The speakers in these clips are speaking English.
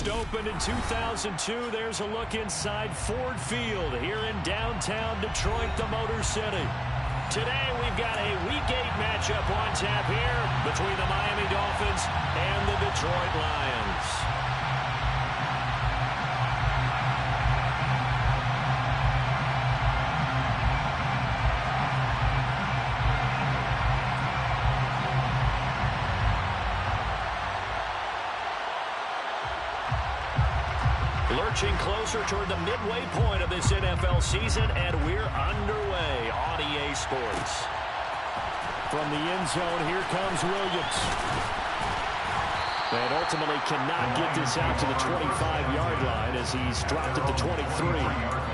First opened in 2002. There's a look inside Ford Field here in downtown Detroit, the Motor City. Today we've got a Week 8 matchup on tap here between the Miami Dolphins and the Detroit Lions. Lurching closer toward the midway point of this NFL season, and we're underway on EA Sports. From the end zone, here comes Williams. And ultimately cannot get this out to the 25-yard line as he's dropped at the 23.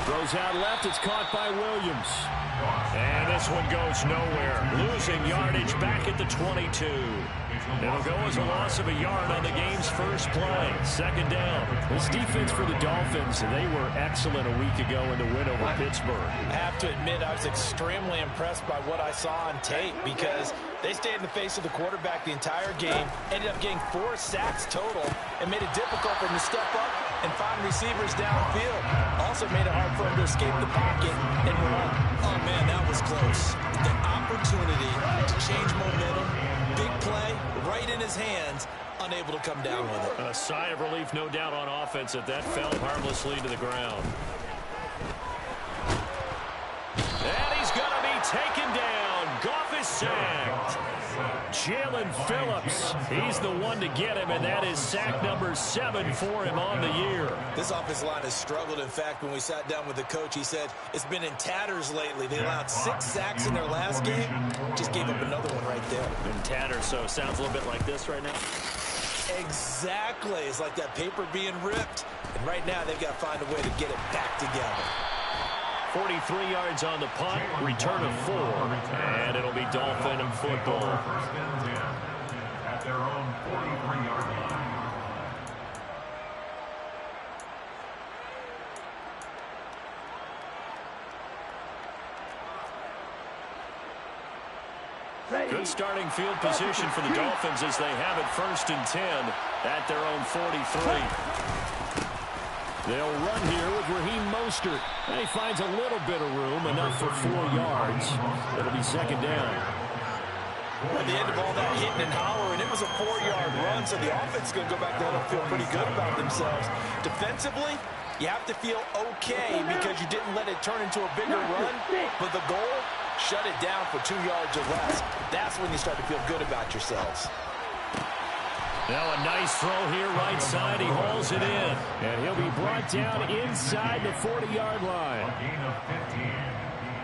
Throws out left. It's caught by Williams. And this one goes nowhere. Losing yardage back at the 22. It'll go as a loss of a yard on the game's first play. Second down. This defense for the Dolphins, they were excellent a week ago in the win over Pittsburgh. I have to admit, I was extremely impressed by what I saw on tape because they stayed in the face of the quarterback the entire game, ended up getting 4 sacks total, and made it difficult for him to step up and find receivers downfield. Also made it hard for him to escape the pocket and run. Oh, man, that was close. The opportunity to change momentum, big play, right in his hands, unable to come down with it. A sigh of relief, no doubt, on offense that fell harmlessly to the ground. And he's going to be taken down. Goff is sacked. Jalen Phillips, he's the one to get him, and that is sack number 7 for him on the year. This offensive line has struggled. In fact, when we sat down with the coach, he said it's been in tatters lately. They allowed 6 sacks in their last game. Just gave up another one right there. In tatters, so it sounds a little bit like this right now. Exactly. It's like that paper being ripped. And right now, they've got to find a way to get it back together. 43 yards on the punt, return of 4, and it'll be Dolphin and football. At their own 43-yard line. Good starting field position for the Dolphins as they have it 1st and 10 at their own 43. They'll run here with Raheem Mostert. And he finds a little bit of room, enough for 4 yards. It'll be second down. At the end of all that hitting and hollering, it was a 4-yard run, so the offense is going to go back there and feel pretty good about themselves. Defensively, you have to feel okay because you didn't let it turn into a bigger run, but the goal, shut it down for 2 yards or less. That's when you start to feel good about yourselves. Now a nice throw here right side. He hauls it in. And he'll be brought down inside the 40-yard line.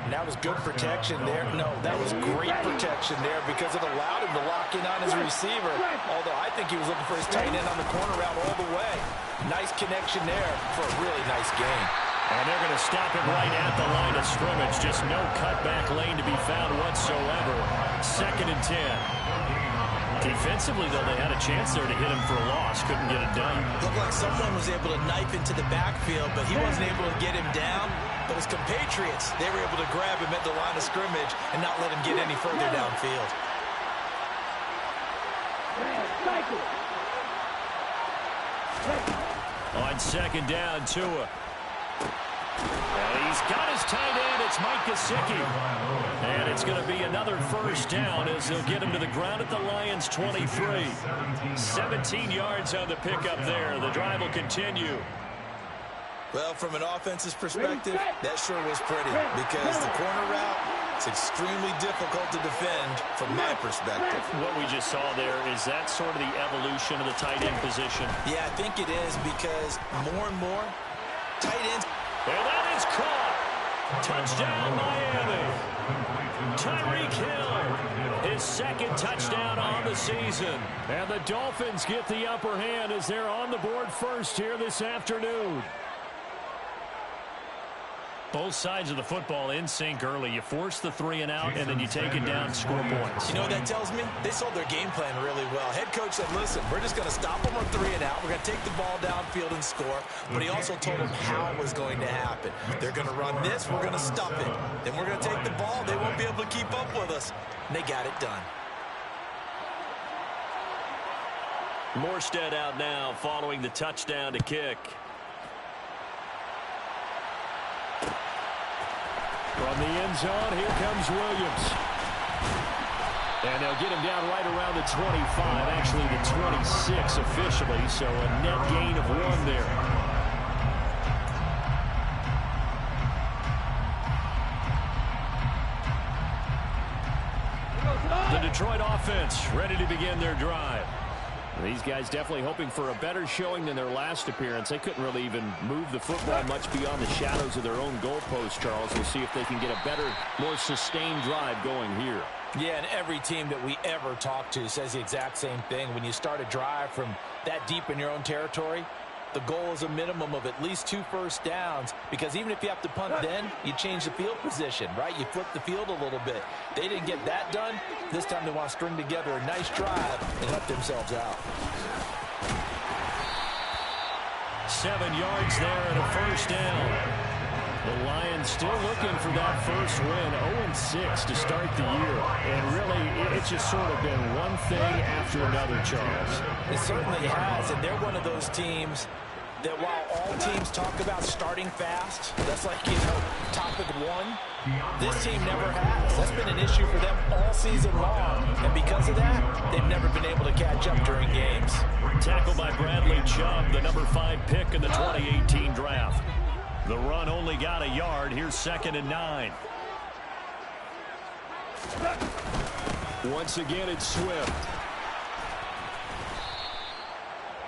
And that was good protection there. No, that was great protection there because it allowed him to lock in on his receiver. Although I think he was looking for his tight end on the corner route all the way. Nice connection there for a really nice gain. And they're going to stop him right at the line of scrimmage. Just no cutback lane to be found whatsoever. 2nd and 10. Defensively, though, they had a chance there to hit him for a loss. Couldn't get it done. Looked like someone was able to knife into the backfield, but he wasn't able to get him down. But his compatriots, they were able to grab him at the line of scrimmage and not let him get any further downfield. On 2nd down, Tua. And he's got his tight end. It's Mike Gesicki. And it's going to be another 1st down as they'll get him to the ground at the Lions' 23. 17 yards on the pickup there. The drive will continue. Well, from an offense's perspective, that sure was pretty because the corner route, it's extremely difficult to defend from my perspective. What we just saw there, is that sort of the evolution of the tight end position? Yeah, I think it is because more and more tight ends And that is caught. Touchdown, Miami. Tyreek Hill, his second touchdown on the season. And the Dolphins get the upper hand as they're on the board first here this afternoon. Both sides of the football in sync early. You force the 3 and out, and then you take it down, score points. You know what that tells me? They sold their game plan really well. Head coach said, listen, we're just going to stop them on 3 and out. We're going to take the ball downfield and score. But he also told them how it was going to happen. They're going to run this. We're going to stop it. Then we're going to take the ball. They won't be able to keep up with us. And they got it done. Morstead out now following the touchdown to kick. From the end zone, here comes Williams. And they'll get him down right around the 25, actually the 26 officially, so a net gain of 1 there. The Detroit offense ready to begin their drive. These guys definitely hoping for a better showing than their last appearance. They couldn't really even move the football much beyond the shadows of their own goalpost, Charles. We'll see if they can get a better, more sustained drive going here. Yeah, and every team that we ever talk to says the exact same thing. When you start a drive from that deep in your own territory, the goal is a minimum of at least 2 first downs, because even if you have to punt then, you change the field position, right? You flip the field a little bit. They didn't get that done. This time they want to string together a nice drive and help themselves out. 7 yards there and a first down. The Lions still looking for that first win, 0-6 to start the year. And really, it's just sort of been one thing after another, Charles. It certainly has, and they're one of those teams that while all teams talk about starting fast, that's like, topic 1, this team never has. That's been an issue for them all season long, and because of that, they've never been able to catch up during games. Tackled by Bradley Chubb, the number 5 pick in the 2018 draft. The run only got a yard. Here's 2nd and 9. Once again, it's Swift.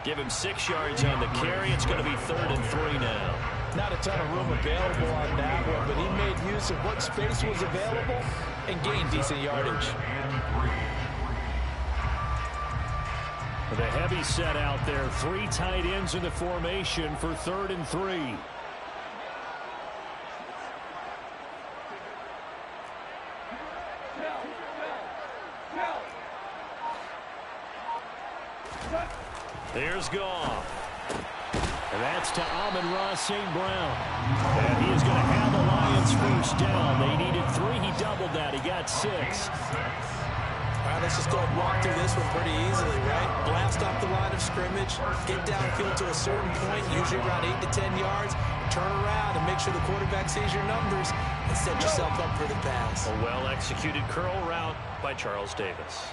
Give him 6 yards on the carry. It's going to be 3rd and 3 now. Not a ton of room available on that one, but he made use of what space was available and gained decent yardage. The heavy set out there. 3 tight ends in the formation for 3rd and 3. Here's Goff. And that's to Amon-Ra St. Brown. And he is going to have the Lions first down. They needed 3. He doubled that. He got 6. All right, let's just go and walk through this one pretty easily, right? Blast off the line of scrimmage, get downfield to a certain point, usually around 8 to 10 yards, turn around and make sure the quarterback sees your numbers and set yourself up for the pass. A well-executed curl route by Charles Davis.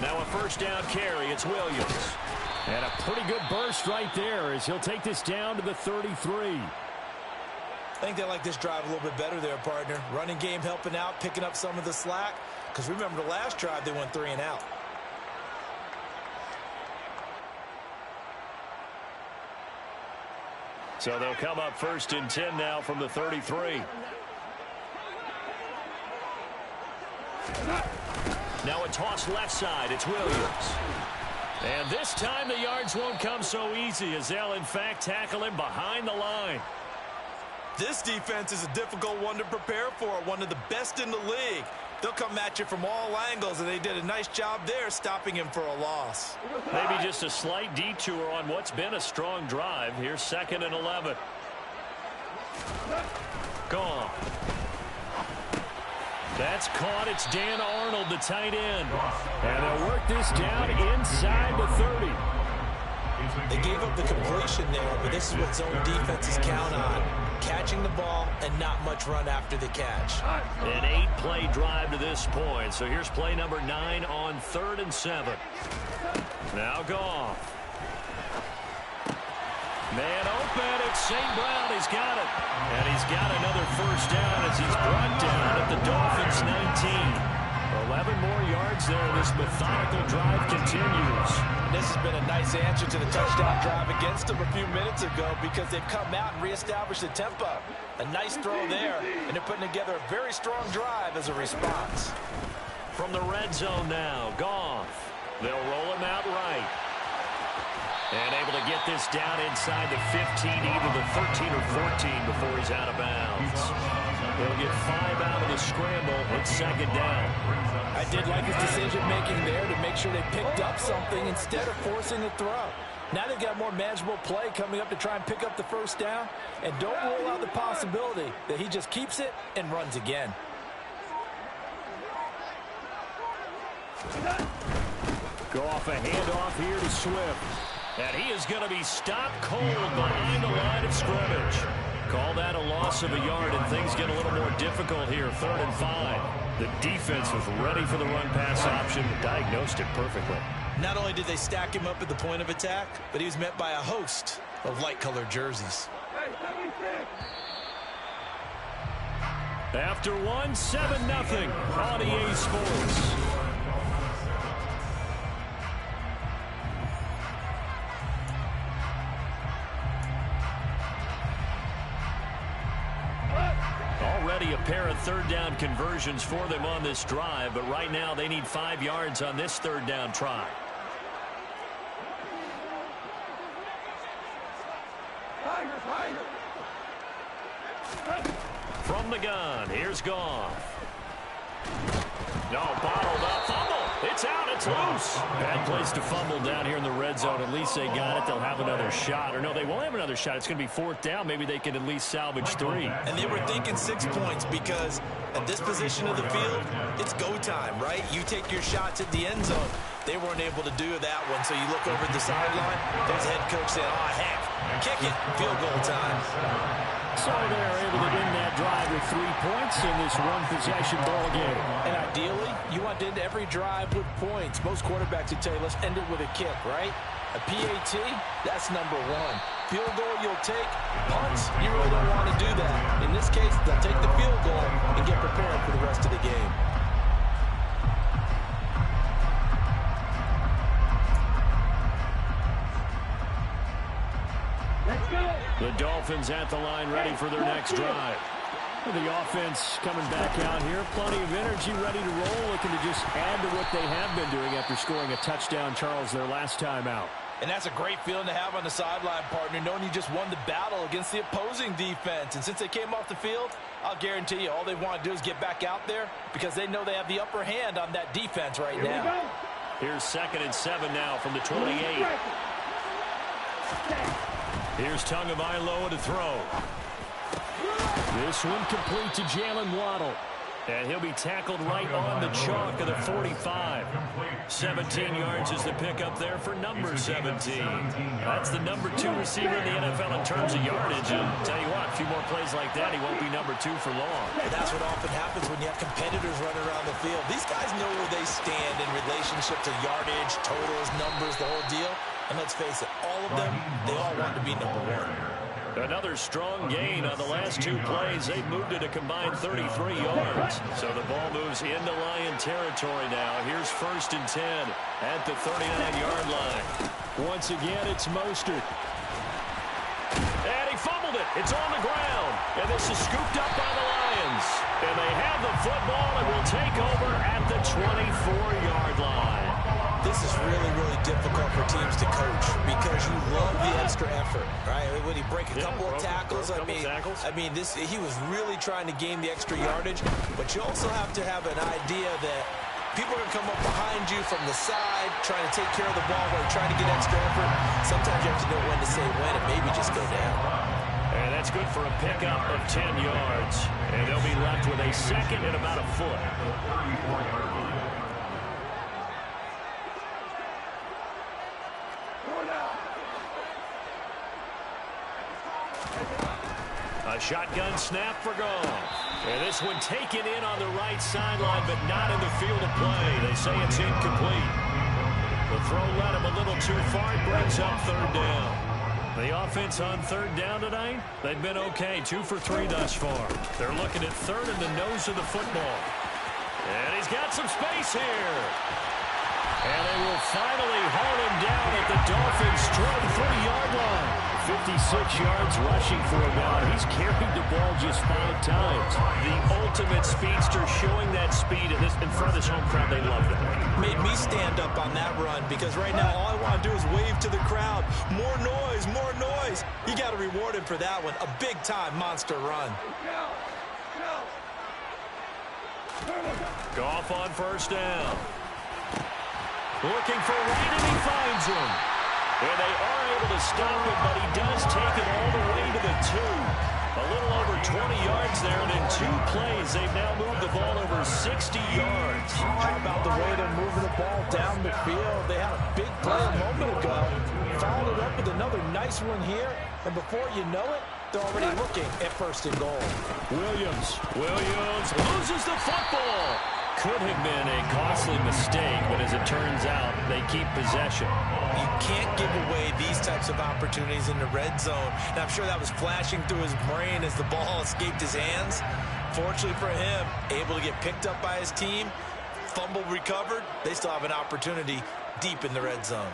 Now a first down carry. It's Williams. And a pretty good burst right there as he'll take this down to the 33. I think they like this drive a little bit better there, partner. Running game helping out, picking up some of the slack. Because remember the last drive, they went 3 and out. So they'll come up 1st and 10 now from the 33. Now a toss left side. It's Williams. And this time the yards won't come so easy as they'll, in fact, tackle him behind the line. This defense is a difficult one to prepare for, one of the best in the league. They'll come at you from all angles, and they did a nice job there stopping him for a loss. Maybe just a slight detour on what's been a strong drive. Here's 2nd and 11. Gone. That's caught. It's Dan Arnold, the tight end. And they'll work this down inside the 30. They gave up the completion there, but this is what zone defenses count on. Catching the ball and not much run after the catch. An 8-play drive to this point. So here's play number 9 on 3rd and 7. Now Goff. Man open. It's St. Brown. He's got it. And he's got another first down as he's brought down at the Dolphins' 19. 11 more yards yards there. This methodical drive continues. This has been a nice answer to the touchdown drive against them a few minutes ago because they've come out and reestablished the tempo. A nice throw there, and they're putting together a very strong drive as a response. From the red zone now, Goff. They'll roll him out right. And able to get this down inside the 15, either the 13 or 14 before he's out of bounds. They'll get 5 out of the scramble. It's second down. I did like his decision-making there to make sure they picked up something instead of forcing a throw. Now they've got more manageable play coming up to try and pick up the first down. And don't rule out the possibility that he just keeps it and runs again. Go off a handoff here to Swift. And he is going to be stopped cold behind the line of scrimmage. Call that a loss of a yard, and things get a little more difficult here, 3rd and 5. The defense was ready for the run-pass option, diagnosed it perfectly. Not only did they stack him up at the point of attack, but he was met by a host of light-colored jerseys. After 7-0 on EA Sports. Already a pair of 3rd down conversions for them on this drive, but right now they need 5 yards on this 3rd down try. From the gun, here's Goff. No, bottled up, fumble. It's out, it's loose. Bad place to fumble down here in the red zone. At least they got it. They'll have another shot. Or no, they won't have another shot. It's going to be 4th down. Maybe they can at least salvage 3. And they were thinking 6 points because at this position of the field, it's go time, right? You take your shots at the end zone. They weren't able to do that one, so you look over at the sideline. There's the head coach saying, oh, heck, kick it, field goal time. So they're able to end that drive with 3 points in this one-possession ball game. And ideally, you want to end every drive with points. Most quarterbacks would tell you, let's end it with a kick, right? A PAT, that's number 1. Field goal you'll take. Punts, you really don't want to do that. In this case, they'll take the field goal and get prepared for the rest of the game. The Dolphins at the line, ready for their next drive. The offense coming back out here. Plenty of energy, ready to roll, looking to just add to what they have been doing after scoring a touchdown, Charles, their last time out. And that's a great feeling to have on the sideline, partner, knowing you just won the battle against the opposing defense. And since they came off the field, I'll guarantee you all they want to do is get back out there because they know they have the upper hand on that defense right now. Here's 2nd and 7 now from the 28. Here's Tagovailoa to throw. This one complete to Jalen Waddle. And he'll be tackled right on the chalk of the 45. 17 yards is the pickup there for number 17. That's the number 2 receiver in the NFL in terms of yardage. And tell you what, a few more plays like that, he won't be number 2 for long. And that's what often happens when you have competitors running around the field. These guys know where they stand in relationship to yardage, totals, numbers, the whole deal. And let's face it, all of them, they all want to be number 1. Another strong gain on the last 2 plays. They've moved it a combined 33 yards. So the ball moves into Lion territory now. Here's 1st and 10 at the 39-yard line. Once again, it's Mostert. And he fumbled it. It's on the ground. And this is scooped up by the Lions. And they have the football and will take over at the 24-yard line. This is really, really difficult for teams to coach because you love the extra effort, right? When he break a couple of tackles, I mean, he was really trying to gain the extra yardage, but you also have to have an idea that people are going to come up behind you from the side, trying to take care of the ball while you're trying to get extra effort. Sometimes you have to know when to say when and maybe just go down. And that's good for a pickup of 10 yards. And they'll be left with a 2nd and about a foot. A shotgun snap for Goff. And this one taken in on the right sideline, but not in the field of play. They say it's incomplete. The throw led him a little too far. It brings up 3rd down. The offense on 3rd down tonight, they've been okay. 2 for 3 thus far. They're looking at 3rd and the nose of the football. And he's got some space here. And they will finally haul him down at the Dolphins' 23-yard line. 56 yards rushing for him now. He's carried the ball just 5 times. The ultimate speedster, showing that speed in front of this home crowd. They love that. Made me stand up on that run because right now all I want to do is wave to the crowd. More noise, more noise. You got to reward him for that one. A big-time monster run. Goff on first down. Looking for Reed, and he finds him. And they are able to stop him, but he does take it all the way to the 2. A little over 20 yards there, and in 2 plays, they've now moved the ball over 60 yards. How about the way they're moving the ball down the field? They had a big play a moment ago. Followed it up with another nice one here, and before you know it, they're already looking at first and goal. Williams loses the football. Could have been a costly mistake, but as it turns out, they keep possession. You can't give away these types of opportunities in the red zone. And I'm sure that was flashing through his brain as the ball escaped his hands. Fortunately for him, able to get picked up by his team, fumble recovered. They still have an opportunity deep in the red zone.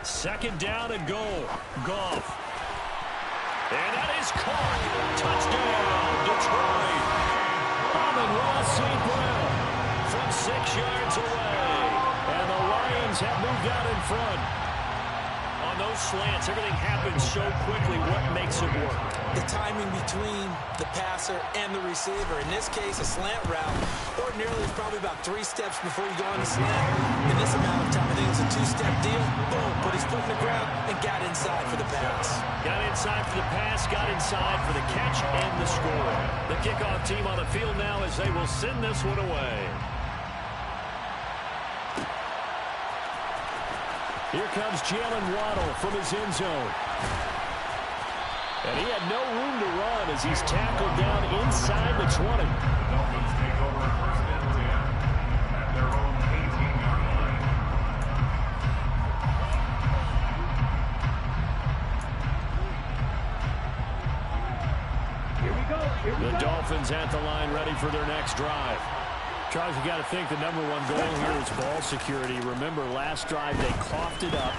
Second down and goal. Goff. And that is caught. Touchdown, Detroit. Amon-Ra St. Brown from 6 yards away. And the Lions have moved out in front. On those slants, everything happens so quickly. What makes it work? The timing between the passer and the receiver. In this case, a slant route. Ordinarily, it's probably about 3 steps before you go on the slant. In this amount of time, I think it's a 2-step deal. Boom, put his foot in the ground and got inside for the pass. Got inside for the pass, got inside for the catch and the score. The kickoff team on the field now as they will send this one away. Here comes Jalen Waddle from his end zone. And he had no room to run as he's tackled down inside the 20. Dolphins take over first and 10 at their own 18-yard line. The Dolphins at the line, ready for their next drive. Charles, you got to think the #1 goal here is ball security. Remember, last drive they coughed it up,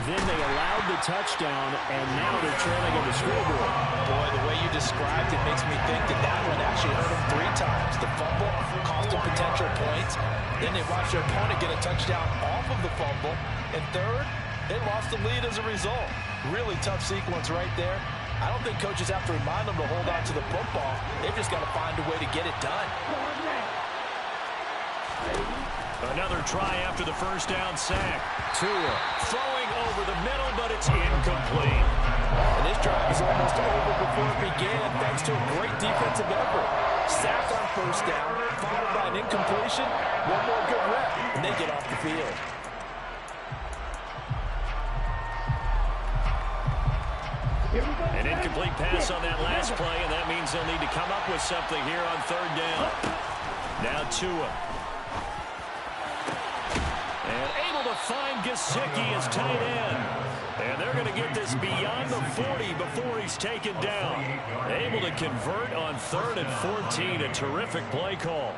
then they allowed the touchdown, and now they're trailing on the scoreboard. Boy, the way you described it makes me think that one actually hurt them 3 times. The fumble cost them potential points. Then they watched their opponent get a touchdown off of the fumble. And third, they lost the lead as a result. Really tough sequence right there. I don't think coaches have to remind them to hold on to the football. They've just got to find a way to get it done. Another try after the first down sack. Tua throwing over the middle, but it's incomplete. And this drive is almost over before it began, thanks to a great defensive effort. Sack on first down, followed by an incompletion, one more good rep, and they get off the field. An incomplete pass on that last play, and that means they'll need to come up with something here on third down. Now Tua. And able to find Gesicki as tight end. And they're going to get this beyond the 40 before he's taken down. Able to convert on 3rd and 14. A terrific play call.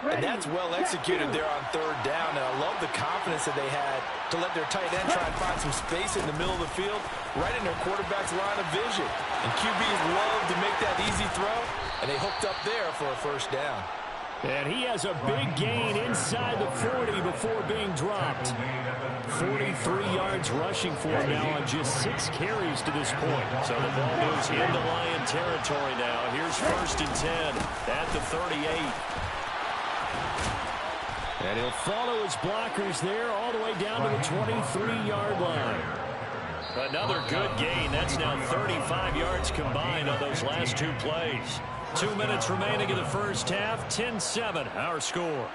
And that's well executed there on third down. And I love the confidence that they had to let their tight end try and find some space in the middle of the field, right in their quarterback's line of vision. And QBs love to make that easy throw, and they hooked up there for a first down. And he has a big gain inside the 40 before being dropped. 43 yards rushing for him now on just 6 carries to this point. So the ball moves into Lion territory now. Here's 1st and 10 at the 38. And he'll follow his blockers there all the way down to the 23-yard line. Another good gain. That's now 35 yards combined on those last 2 plays. 2 minutes remaining in the first half. 10-7, our score.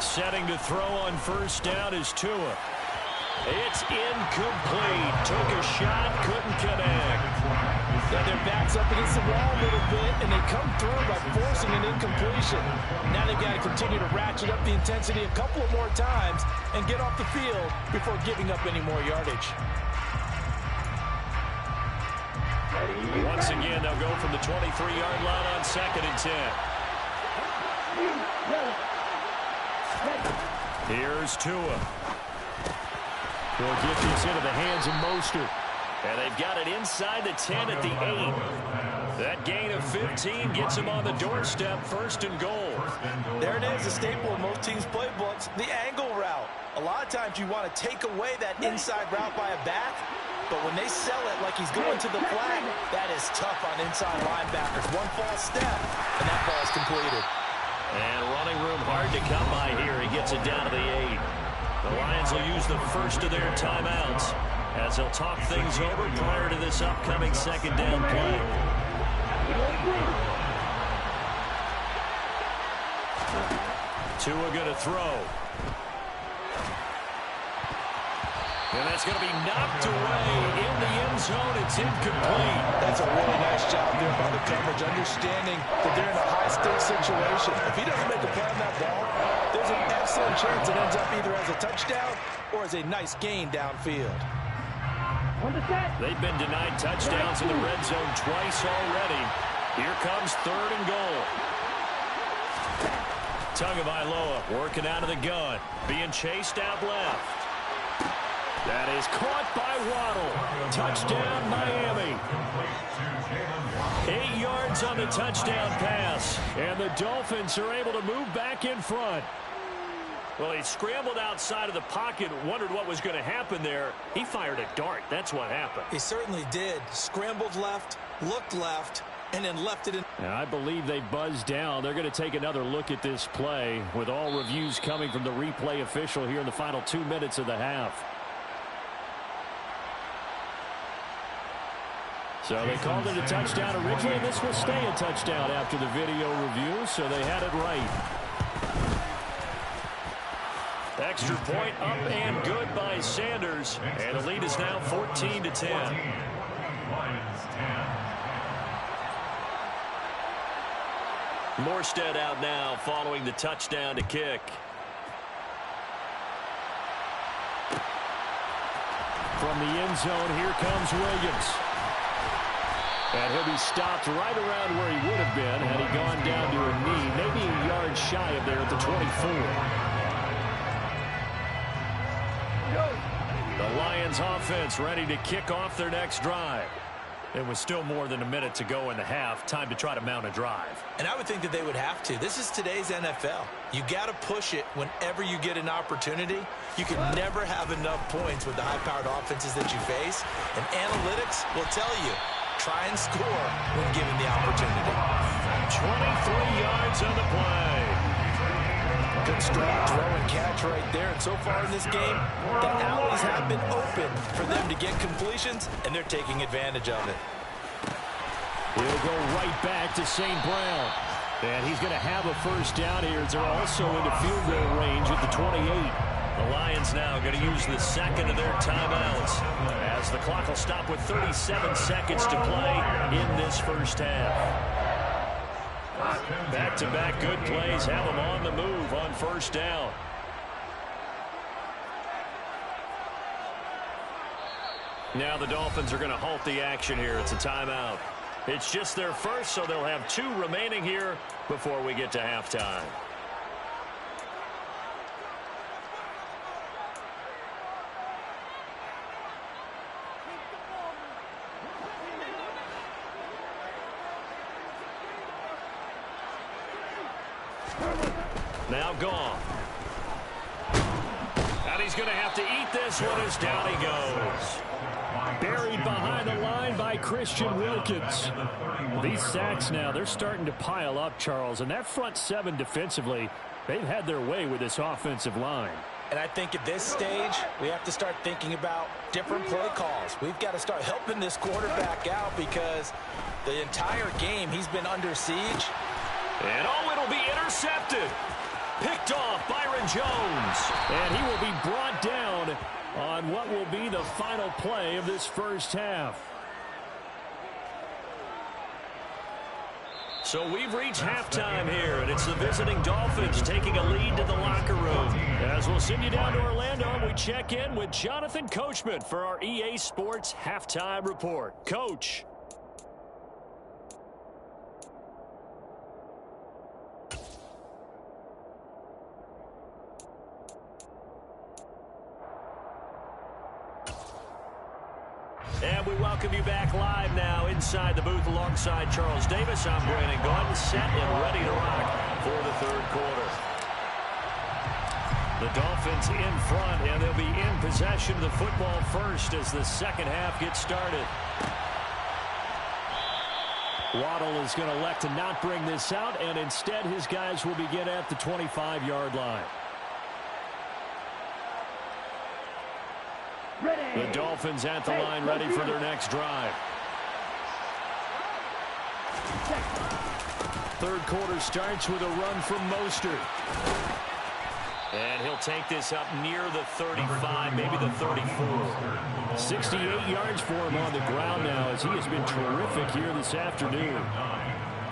Setting to throw on first down is Tua. It's incomplete. Took a shot, couldn't connect. Yeah, their back's up against the wall a little bit, and they come through by forcing an incompletion. Now they've got to continue to ratchet up the intensity a couple of more times and get off the field before giving up any more yardage. Once again, they'll go from the 23-yard line on 2nd and 10. Here's Tua. Will get this into the hands of Mostert. And they've got it inside the 10 at the 8. That gain of 15 gets them on the doorstep, 1st and goal. There it is, a staple in most teams' playbooks, the angle route. A lot of times you want to take away that inside route by a back, but when they sell it like he's going to the flat, that is tough on inside linebackers. One false step, and that ball is completed. And running room hard to come by here. He gets it down to the 8. The Lions will use the first of their timeouts as they'll talk things over prior to this upcoming 2nd down play. Tua going to throw. And that's going to be knocked away in the end zone. It's incomplete. That's a really nice job there by the coverage, understanding that they're in a high-stakes situation. If he doesn't make a play on that ball, there's an excellent chance it ends up either as a touchdown or as a nice gain downfield. They've been denied touchdowns in the red zone twice already. Here comes 3rd and goal. Tagovailoa working out of the gun, being chased out left. That is caught by Waddle. Touchdown, Miami. 8 yards on the touchdown pass. And the Dolphins are able to move back in front. Well, he scrambled outside of the pocket, wondered what was going to happen there. He fired a dart. That's what happened. He certainly did. Scrambled left, looked left, and then left it in. And I believe they buzzed down. They're going to take another look at this play with all reviews coming from the replay official here in the final 2 minutes of the half. So they called it a touchdown originally, and this will stay a touchdown after the video review, so they had it right. Extra point up and good by Sanders, and the lead is now 14-10. Morstead out now following the touchdown to kick. From the end zone, here comes Williams. And he'll be stopped right around where he would have been had he gone down to a knee, maybe a yard shy of there at the 24. The Lions offense ready to kick off their next drive. It was still more than a minute to go in the half. Time to try to mount a drive. And I would think that they would have to. This is today's NFL. You got to push it whenever you get an opportunity. You can never have enough points with the high-powered offenses that you face. And analytics will tell you, try and score when given the opportunity. 23 yards on the play. Good strong throw and catch right there. And so far in this game, the alleys have been open for them to get completions, and they're taking advantage of it. He'll go right back to St. Brown. And he's going to have a first down here as they're also into field goal range at the 28. The Lions now going to use the second of their timeouts as the clock will stop with 37 seconds to play in this first half. Back-to-back good plays have them on the move on first down. Now the Dolphins are going to halt the action here. It's a timeout. It's just their first, so they'll have 2 remaining here before we get to halftime. Now gone. And he's going to have to eat this one as down he goes. Buried behind the line by Christian Wilkins. These sacks now, they're starting to pile up, Charles. And that front 7 defensively, they've had their way with this offensive line. And I think at this stage, we have to start thinking about different play calls. We've got to start helping this quarterback out because the entire game he's been under siege. And oh, it'll be intercepted. Picked off Byron Jones. And he will be brought down on what will be the final play of this first half. So we've reached halftime here, and it's the visiting Dolphins taking a lead to the locker room. As we'll send you down to Orlando, we check in with Jonathan Coachman for our EA Sports Halftime Report. Coach. And we welcome you back live now inside the booth alongside Charles Davis. I'm Brandon Gaudin, set and ready to rock for the third quarter. The Dolphins in front, and they'll be in possession of the football first as the second half gets started. Waddle is going to elect to not bring this out, and instead his guys will begin at the 25-yard line. The Dolphins at the line ready for their next drive. Third quarter starts with a run from Mostert. And he'll take this up near the 35, maybe the 34. 68 yards for him on the ground now as he has been terrific here this afternoon.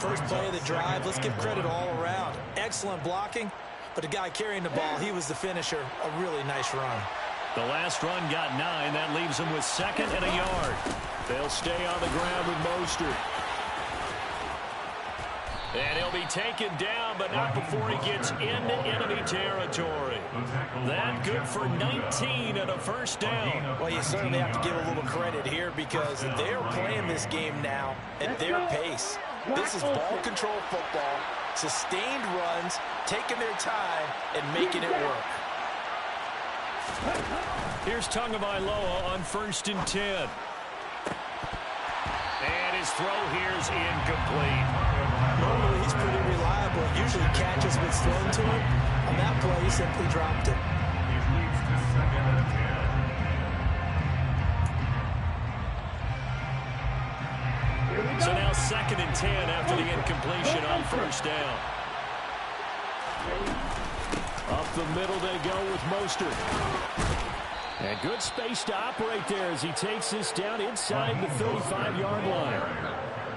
First play of the drive, let's give credit all around. Excellent blocking, but the guy carrying the ball, he was the finisher. A really nice run. The last run got 9. That leaves them with second and a yard. They'll stay on the ground with Mostert. And he'll be taken down, but not before he gets into enemy territory. That good for 19 and a first down. Well, you certainly have to give a little credit here because they're playing this game now at their pace. This is ball control football, sustained runs, taking their time, and making it work. Here's Tagovailoa on 1st and 10. And his throw here's incomplete. Normally he's pretty reliable. Usually catches what's thrown to him. On that play, he simply dropped it. It leads to 2nd and 10. So now 2nd and 10 after the incompletion on 1st down. Up the middle they go with Mostert. And good space to operate there as he takes this down inside the 35-yard line.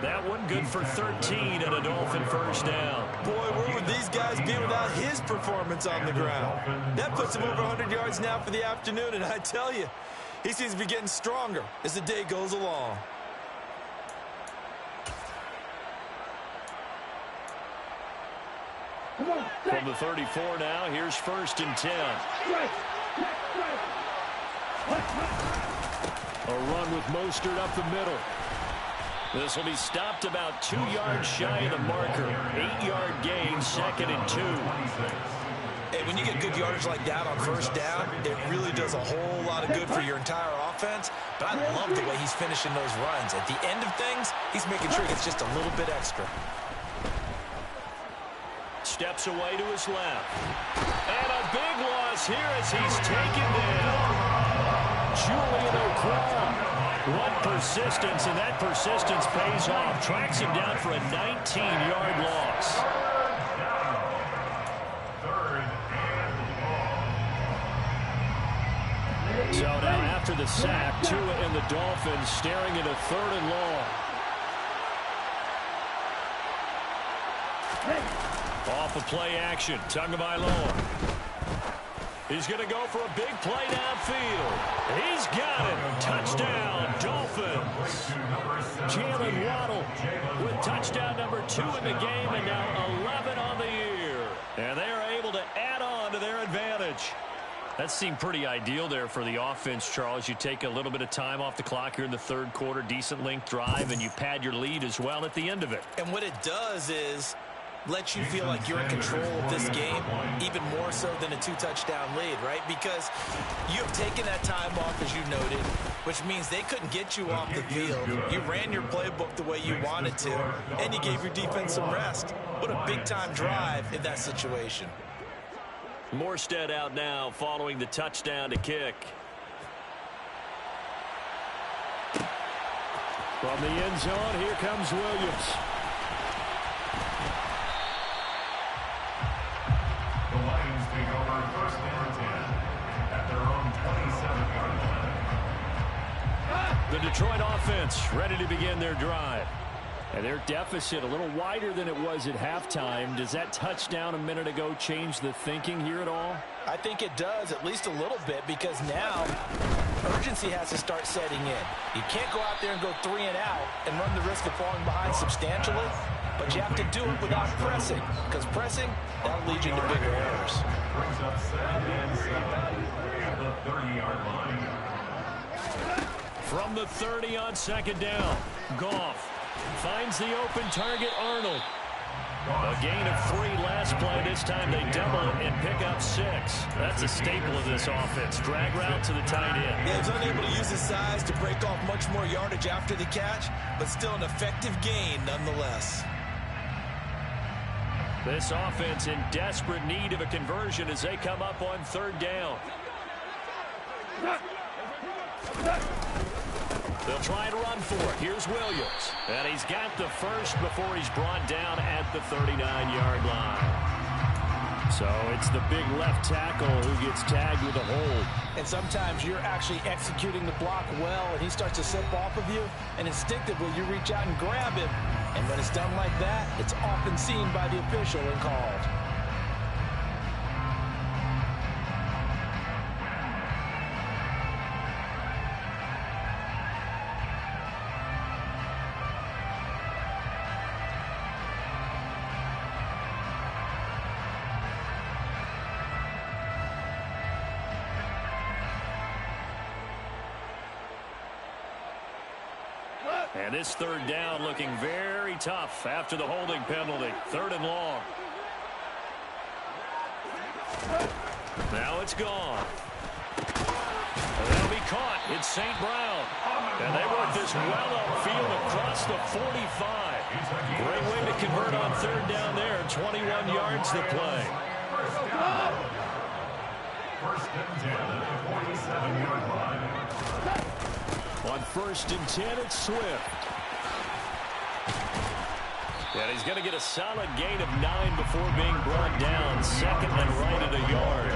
That one good for 13 and a Dolphin first down. Boy, where would these guys be without his performance on the ground? That puts him over 100 yards now for the afternoon, and I tell you, he seems to be getting stronger as the day goes along. From the 34 now, here's 1st and 10. A run with Mostert up the middle. This will be stopped about 2 yards shy of the marker. 8-yard gain, 2nd and 2. Hey, when you get good yardage like that on 1st down, it really does a whole lot of good for your entire offense. But I love the way he's finishing those runs. At the end of things, he's making sure he gets just a little bit extra. Steps away to his left. And a big loss here as he's taken down. Julian O'Connell. What persistence, and that persistence pays off. Tracks him down for a 19-yard loss. So now after the sack, Tua and the Dolphins staring at a 3rd and long. Off of play action, Tagovailoa. He's going to go for a big play downfield. He's got it. Touchdown, Dolphins. Jalen Waddle with touchdown number 2 in the game and now 11 on the year. And they are able to add on to their advantage. That seemed pretty ideal there for the offense, Charles. You take a little bit of time off the clock here in the 3rd quarter, decent length drive, and you pad your lead as well at the end of it. And what it does is lets you feel like you're in control of this game, even more so than a 2-touchdown lead, right? Because you have taken that time off, as you noted, which means they couldn't get you off the field. You ran your playbook the way you wanted to, and you gave your defense some rest. What a big-time drive in that situation. Morstead out now following the touchdown to kick. From the end zone, here comes Williams. The Lions take over 1st and 10 at their own 27-yard Detroit offense ready to begin their drive. And their deficit a little wider than it was at halftime. Does that touchdown a minute ago change the thinking here at all? I think it does, at least a little bit, because now urgency has to start setting in. You can't go out there and go 3 and out and run the risk of falling behind substantially, but you have to do it without pressing, because pressing, that'll lead you to bigger errors. Brings up 7 and 7 at the 30-yard line. From the 30 on second down, Goff finds the open target, Arnold. A gain of 3 last play. This time they double it and pick up 6. That's a staple of this offense. Drag route to the tight end. Yeah, he's unable to use his size to break off much more yardage after the catch, but still an effective gain nonetheless. This offense in desperate need of a conversion as they come up on third down. They'll try and run for it. Here's Williams. And he's got the first before he's brought down at the 39-yard line. So it's the big left tackle who gets tagged with a hold. And sometimes you're actually executing the block well, and he starts to slip off of you, and instinctively you reach out and grab him. And when it's done like that, it's often seen by the official and called. And this third down looking very tough after the holding penalty. 3rd and long. Now it's gone. They'll be caught. It's St. Brown. And they work this well upfield across the 45. Great way to convert on 3rd down there. 21 yards to play. First and 10 at the 47-yard line. On 1st and 10, it's Swift. And he's going to get a solid gain of 9 before being brought down. 2nd and right at a yard.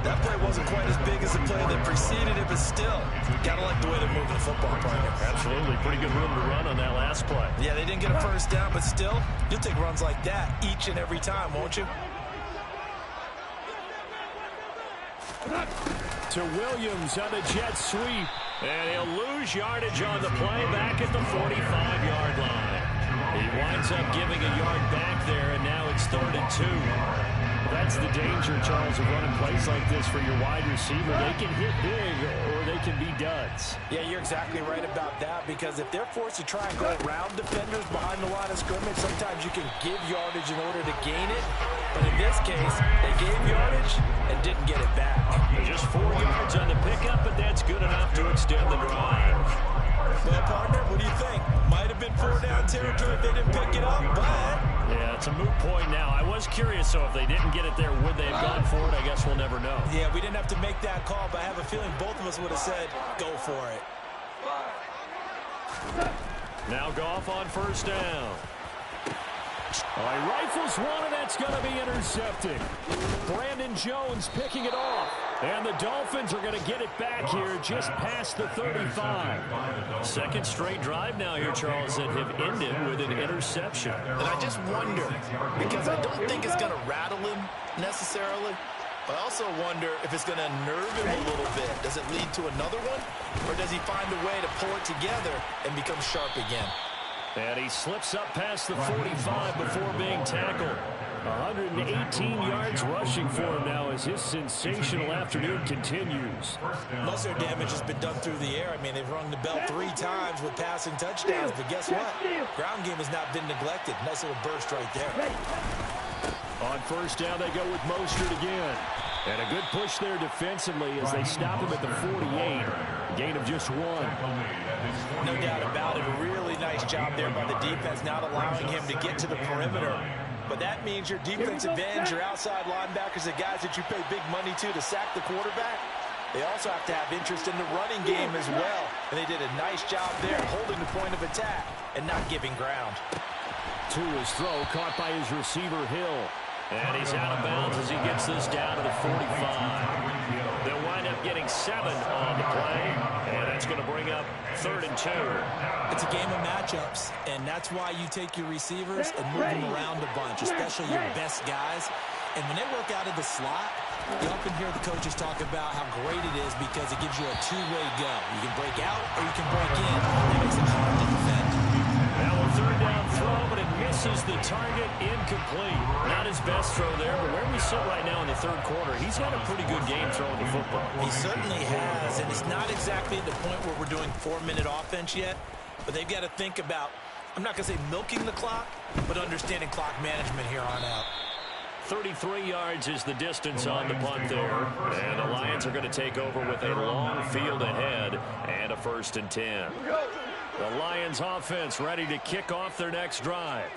That play wasn't quite as big as the play that preceded it, but still, gotta like the way they're moving the football, partner. Absolutely. Pretty good room to run on that last play. Yeah, they didn't get a first down, but still, you'll take runs like that each and every time, won't you? To Williams on a jet sweep. And he'll lose yardage on the play back at the 45-yard line. He winds up giving a yard back there, and now it's 3rd and 2. That's the danger, Charles, of running plays like this for your wide receiver. They can hit big or they can be duds. Yeah, you're exactly right about that, because if they're forced to try and go around defenders behind the line of scrimmage, sometimes you can give yardage in order to gain it. But in this case, they gave yardage and didn't get it back. Just 4 yards on the pickup, but that's good enough to extend the drive. Well, partner, what do you think? Might have been 4-down territory if they didn't pick it up, but... Yeah, it's a moot point now. I was curious, so if they didn't get it there, would they have gone for it? I guess we'll never know. Yeah, we didn't have to make that call, but I have a feeling both of us would have said, go for it. Now Goff on 1st down. He rifles one, and that's going to be intercepted. Brandon Jones picking it off. And the Dolphins are going to get it back here just past the 35. 2nd straight drive now here, Charles, that have ended with an interception. And I just wonder, because I don't think it's going to rattle him necessarily, but I also wonder if it's going to nerve him a little bit. Does it lead to another one? Or does he find a way to pull it together and become sharp again? And he slips up past the 45 before being tackled. 118 yards rushing for him now as his sensational afternoon continues. Most of their damage has been done through the air. I mean, they've rung the bell 3 times with passing touchdowns, but guess what? Ground game has not been neglected. Nice little burst right there. On 1st down, they go with Mostert again. And a good push there defensively as they stop him at the 48. Gain of just 1. No doubt about it. A really nice job there by the defense, not allowing him to get to the perimeter. But that means your defensive ends, your outside linebackers, the guys that you pay big money to sack the quarterback, they also have to have interest in the running game as well. And they did a nice job there, holding the point of attack and not giving ground. To his throw, caught by his receiver, Hill. And he's out of bounds as he gets this down to the 45. They'll wind up getting 7 on the play, and that's going to bring up 3rd and 2. It's a game of matchups, and that's why you take your receivers and move them around a bunch, especially your best guys. And when they work out of the slot, you often hear the coaches talk about how great it is because it gives you a two-way go. You can break out or you can break in. That makes it hard to defend. Now a 3rd down throw, but it misses the target, incomplete. Not his best throw there, but where we sit right now in the 3rd quarter, he's had a pretty good game throwing the football. He certainly has, and it's not exactly at the point where we're doing 4-minute offense yet, but they've got to think about, I'm not going to say milking the clock, but understanding clock management here on out. 33 yards is the distance on the punt there. And the Lions are going to take over with a long field ahead and a 1st and 10. The Lions offense ready to kick off their next drive.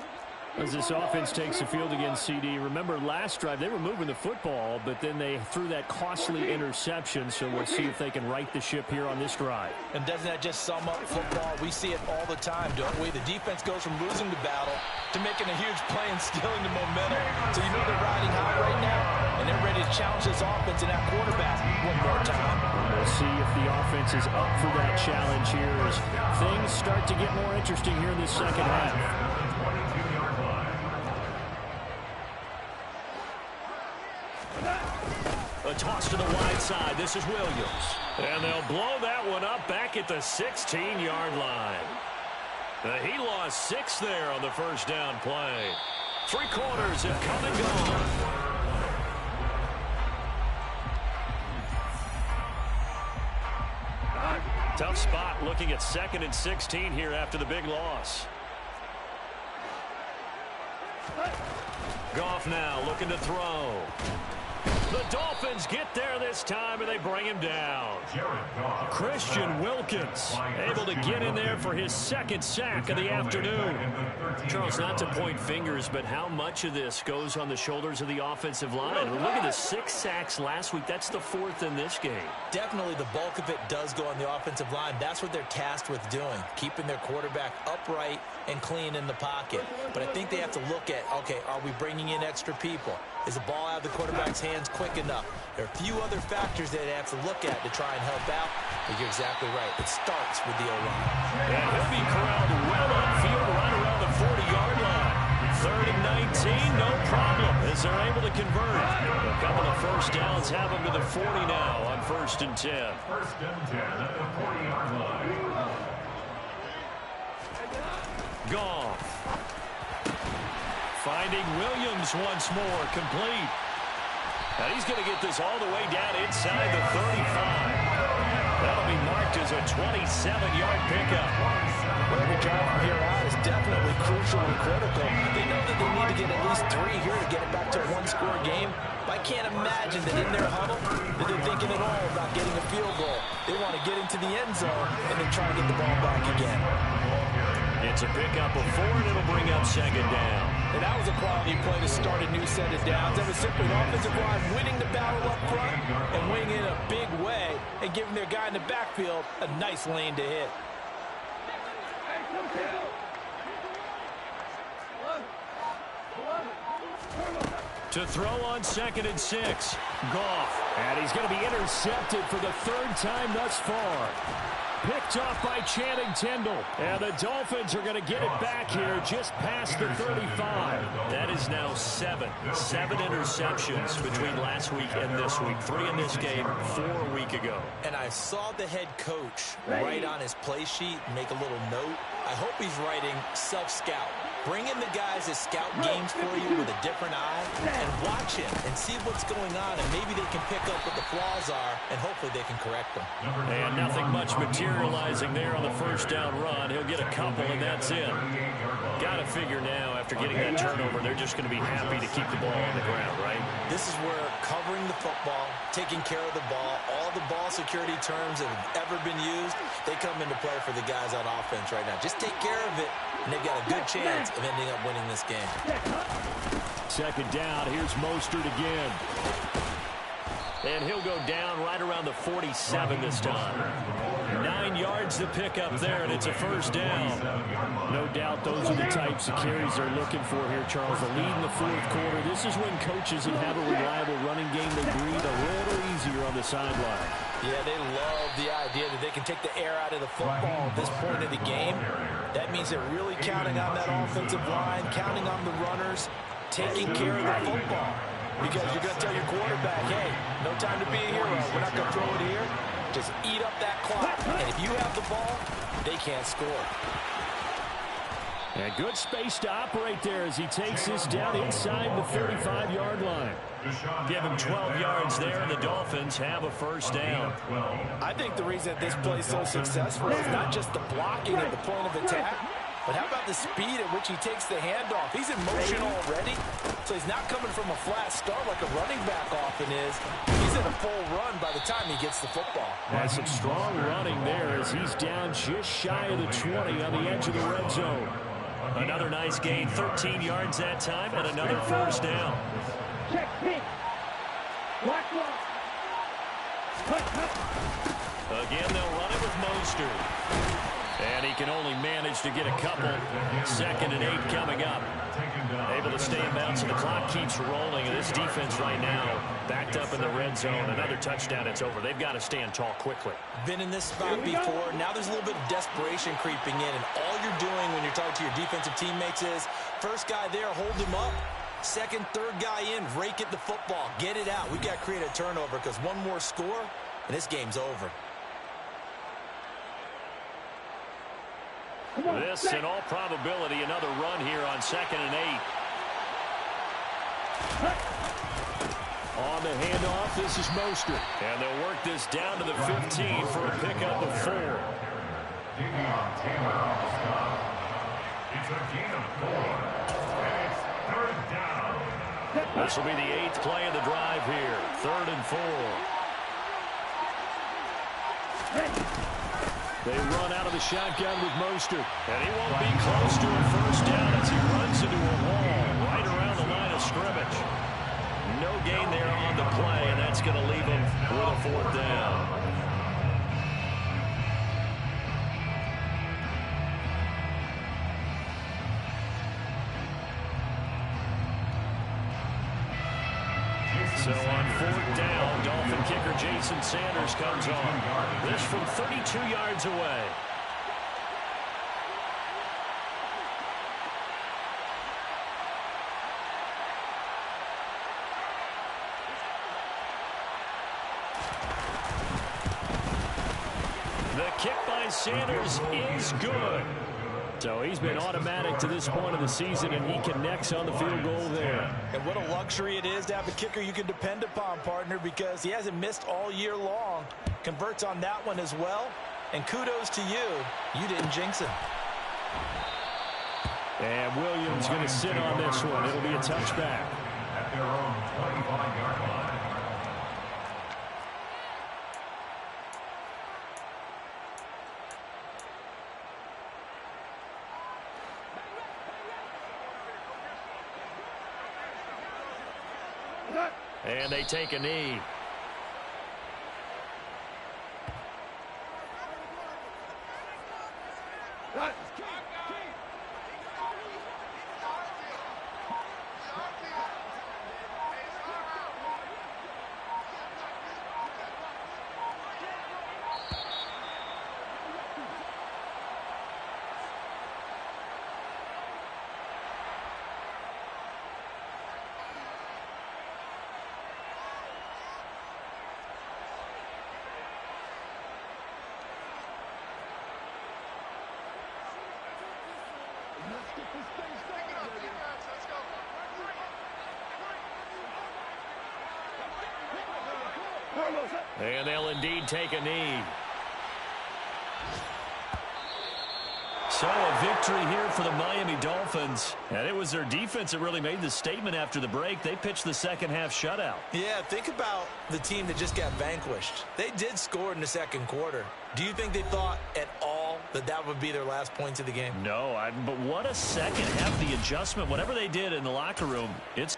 As this offense takes the field against CD, remember last drive they were moving the football, but then they threw that costly interception, so we'll see if they can right the ship here on this drive. And doesn't that just sum up football? We see it all the time, don't we? The defense goes from losing the battle to making a huge play and stealing the momentum. So you know they're riding high right now, and they're ready to challenge this offense and that quarterback one more time. We'll see if the offense is up for that challenge here as things start to get more interesting here in the second half. A toss to the wide side. This is Williams. And they'll blow that one up back at the 16-yard line. He lost 6 there on the 1st down play. 3 quarters have come and gone. Tough spot looking at 2nd and 16 here after the big loss. Goff now looking to throw. The Dolphins get there this time, and they bring him down. Christian Wilkins able to get in there for his 2nd sack of the afternoon. Charles, not to point fingers, but how much of this goes on the shoulders of the offensive line? Look at the 6 sacks last week. That's the 4th in this game. Definitely the bulk of it does go on the offensive line. That's what they're tasked with doing, keeping their quarterback upright and clean in the pocket. But I think they have to look at, okay, are we bringing in extra people? Is the ball out of the quarterback's hands quick enough? There are a few other factors that they have to look at to try and help out. But you're exactly right. It starts with the O-line. And he'll be corralled well upfield right around the 40-yard line. 3rd and 19, no problem, as they're able to convert. A couple of 1st downs have them to the 40 now on 1st and 10. 1st and 10 at the 40-yard line. Goff. Finding Williams once more, complete. And he's going to get this all the way down inside the 35. That'll be marked as a 27-yard pickup. Well, every drive from here out is definitely crucial and critical. They know that they need to get at least 3 here to get it back to a 1-score game. But I can't imagine that in their huddle that they're thinking at all about getting a field goal. They want to get into the end zone and then try to get the ball back again. It's a pickup of 4, and it'll bring up 2nd down. And that was a quality play to start a new set of downs. That was simply an offensive line winning the battle up front and winning in a big way and giving their guy in the backfield a nice lane to hit. To throw on 2nd and 6. Goff. And he's going to be intercepted for the 3rd time thus far. Picked off by Channing Tindall. And the Dolphins are going to get it back here just past the 35. That is now 7 interceptions between last week and this week. 3 in this game, 4 a week ago. And I saw the head coach write on his play sheet, make a little note. I hope he's writing self-scout. Bring in the guys that scout games for you with a different eye and watch him and see what's going on, and maybe they can pick up what the flaws are, and hopefully they can correct them. And nothing much materializing there on the 1st down run. He'll get a couple, and that's it. Got to figure now, after getting that turnover, they're just going to be happy to keep the ball on the ground, right? This is where covering the football, taking care of the ball, all the ball security terms that have ever been used, they come into play for the guys on offense right now. Just take care of it, and they've got a good chance of ending up winning this game. 2nd down. Here's Mostert again. And he'll go down right around the 47 this time. 9 9 yards to pick up there, and it's a first down. No doubt those are the types of carries they're looking for here, Charles. The lead in the fourth quarter. This is when coaches that have a reliable running game, they breathe a little easier on the sideline. Yeah, they love the idea that they can take the air out of the football at this point of the game. That means they're really counting on that offensive line, counting on the runners, taking care of the football. Because you're going to tell your quarterback, hey, no time to be a hero. We're not going to throw it here. Just eat up that clock. And if you have the ball, they can't score. And good space to operate there as he takes this down inside the 35-yard line. Give him 12 yards there, and the Dolphins have a first down. I think the reason that this play is so successful is not just the blocking at the point of attack, but how about the speed at which he takes the handoff? He's in motion already, so he's not coming from a flat start like a running back often is. He's in a full run by the time he gets the football. That's some strong running there as he's down just shy of the 20 on the edge of the red zone. Another nice gain, 13 yards that time, and another first down. Again, they'll run it with Mostert. And he can only manage to get a couple. 2nd and 8 coming up. Able to stay in bounds, and the clock keeps rolling. And this defense right now backed up in the red zone. Another touchdown, it's over. They've got to stand tall quickly. Been in this spot before. Now there's a little bit of desperation creeping in. And all you're doing when you're talking to your defensive teammates is, first guy there, hold him up. Second, third guy in, rake at the football. Get it out. We've got to create a turnover because one more score, and this game's over. This, in all probability, another run here on 2nd and 8. On the handoff, this is Mostert. And they'll work this down to the 15 for a pickup of 4. It's a gain of 4. And it's 3rd down. This will be the 8th play of the drive here. 3rd and 4. They run out of the shotgun with Mostert. And he won't be close to a first down as he runs into a wall right around the line of scrimmage. No gain there on the play, and that's going to leave him with a 4th down. So on 4th down, Dolphin kicker Jason Sanders comes on. This from 32 yards away. The kick by Sanders is good. So he's been automatic to this point of the season, and he connects on the field goal there. And what a luxury it is to have a kicker you can depend upon, partner, because he hasn't missed all year long. Converts on that one as well. And kudos to you. You didn't jinx him. And Williams going to sit on this one. It'll be a touchback. At their own 25-yard line. And they take a knee. And they'll indeed take a knee. So a victory here for the Miami Dolphins. And it was their defense that really made the statement after the break. They pitched the second half shutout. Yeah, think about the team that just got vanquished. They did score in the second quarter. Do you think they thought at all that that would be their last points of the game? No, but what a second half, the adjustment, whatever they did in the locker room, it's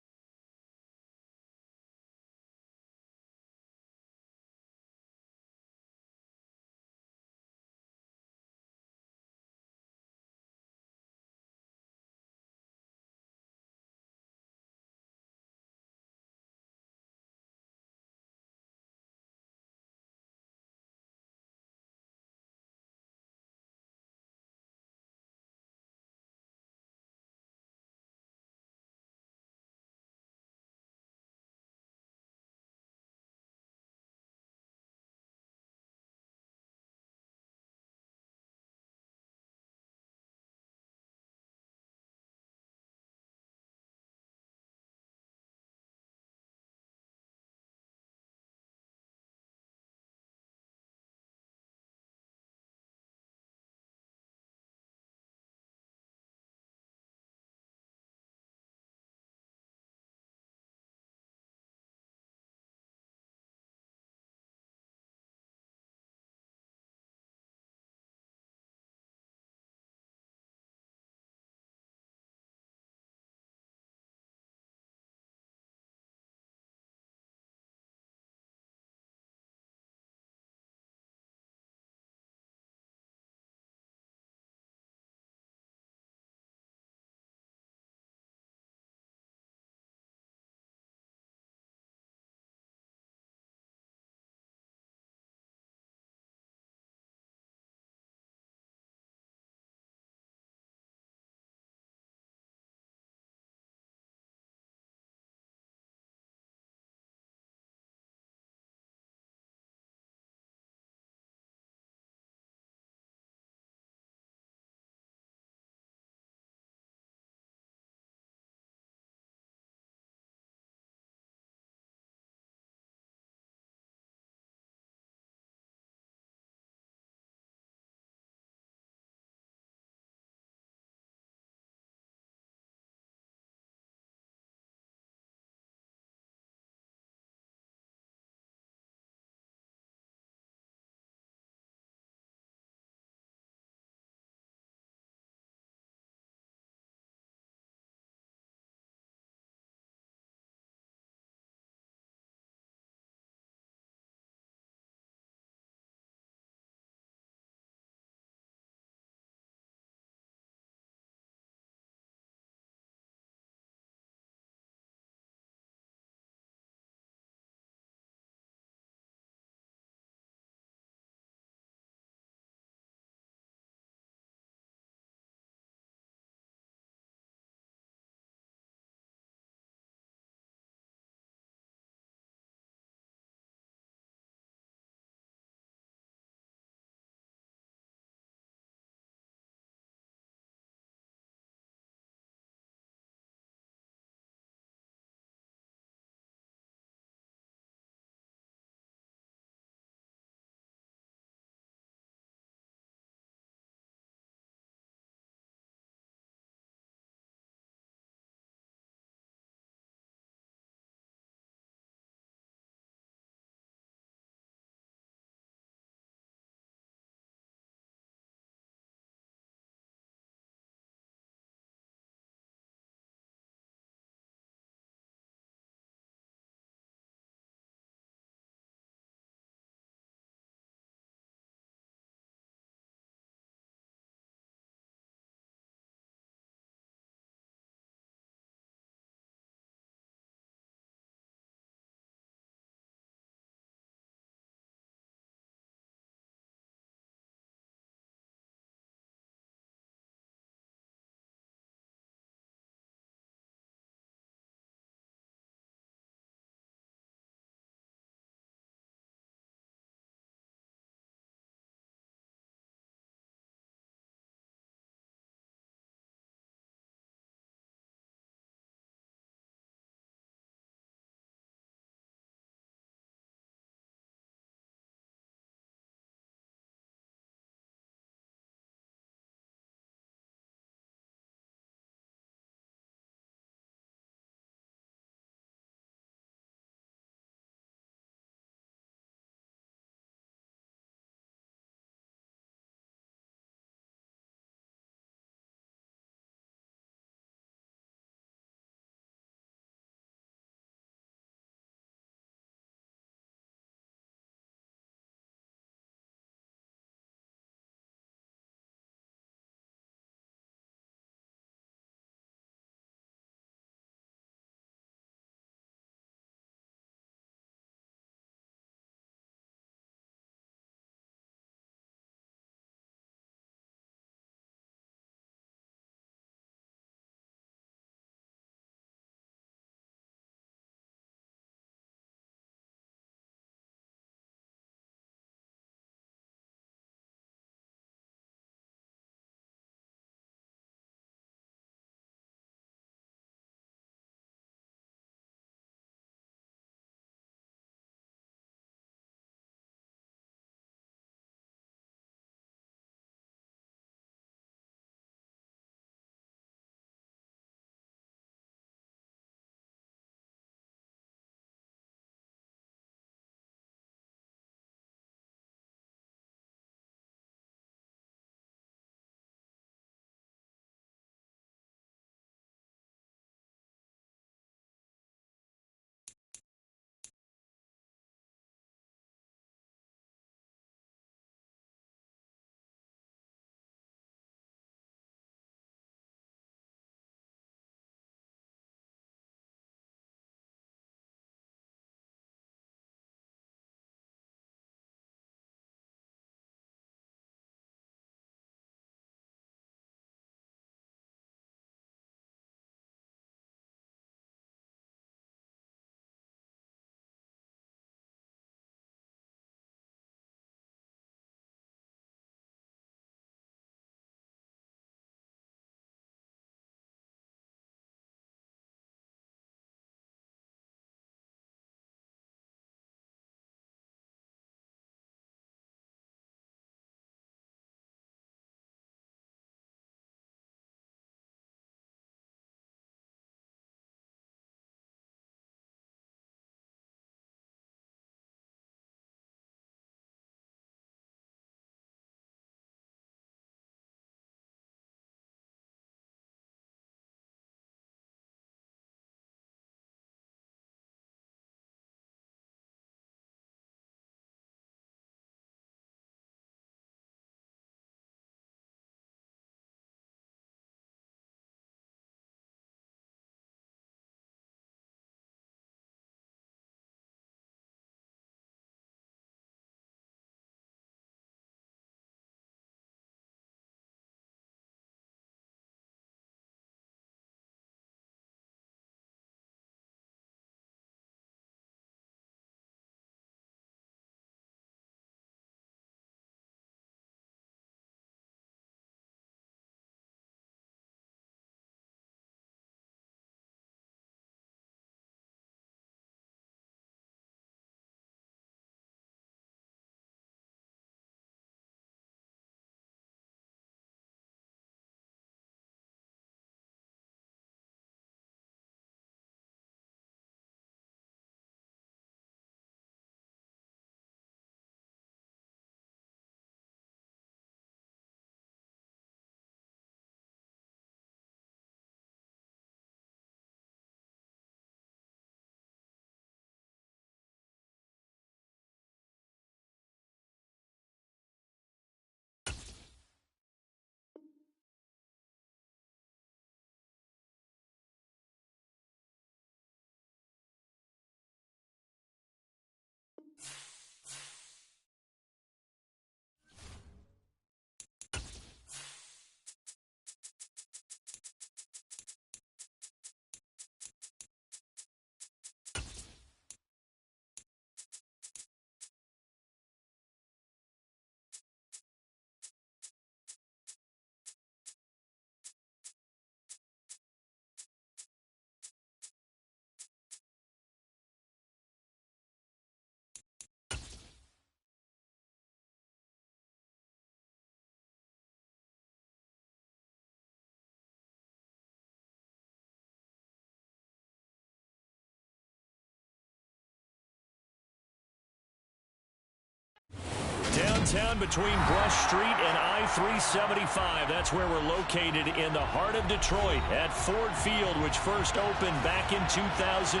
downtown between Brush Street and I-375. That's where we're located in the heart of Detroit at Ford Field, which first opened back in 2002.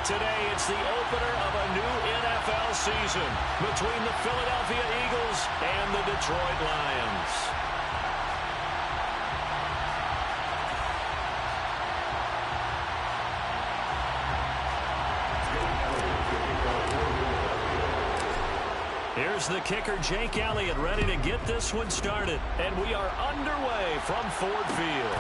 Today, it's the opener of a new NFL season between the Philadelphia Eagles and the Detroit Lions. Here's the kicker, Jake Elliott, ready to get this one started. And we are underway from Ford Field.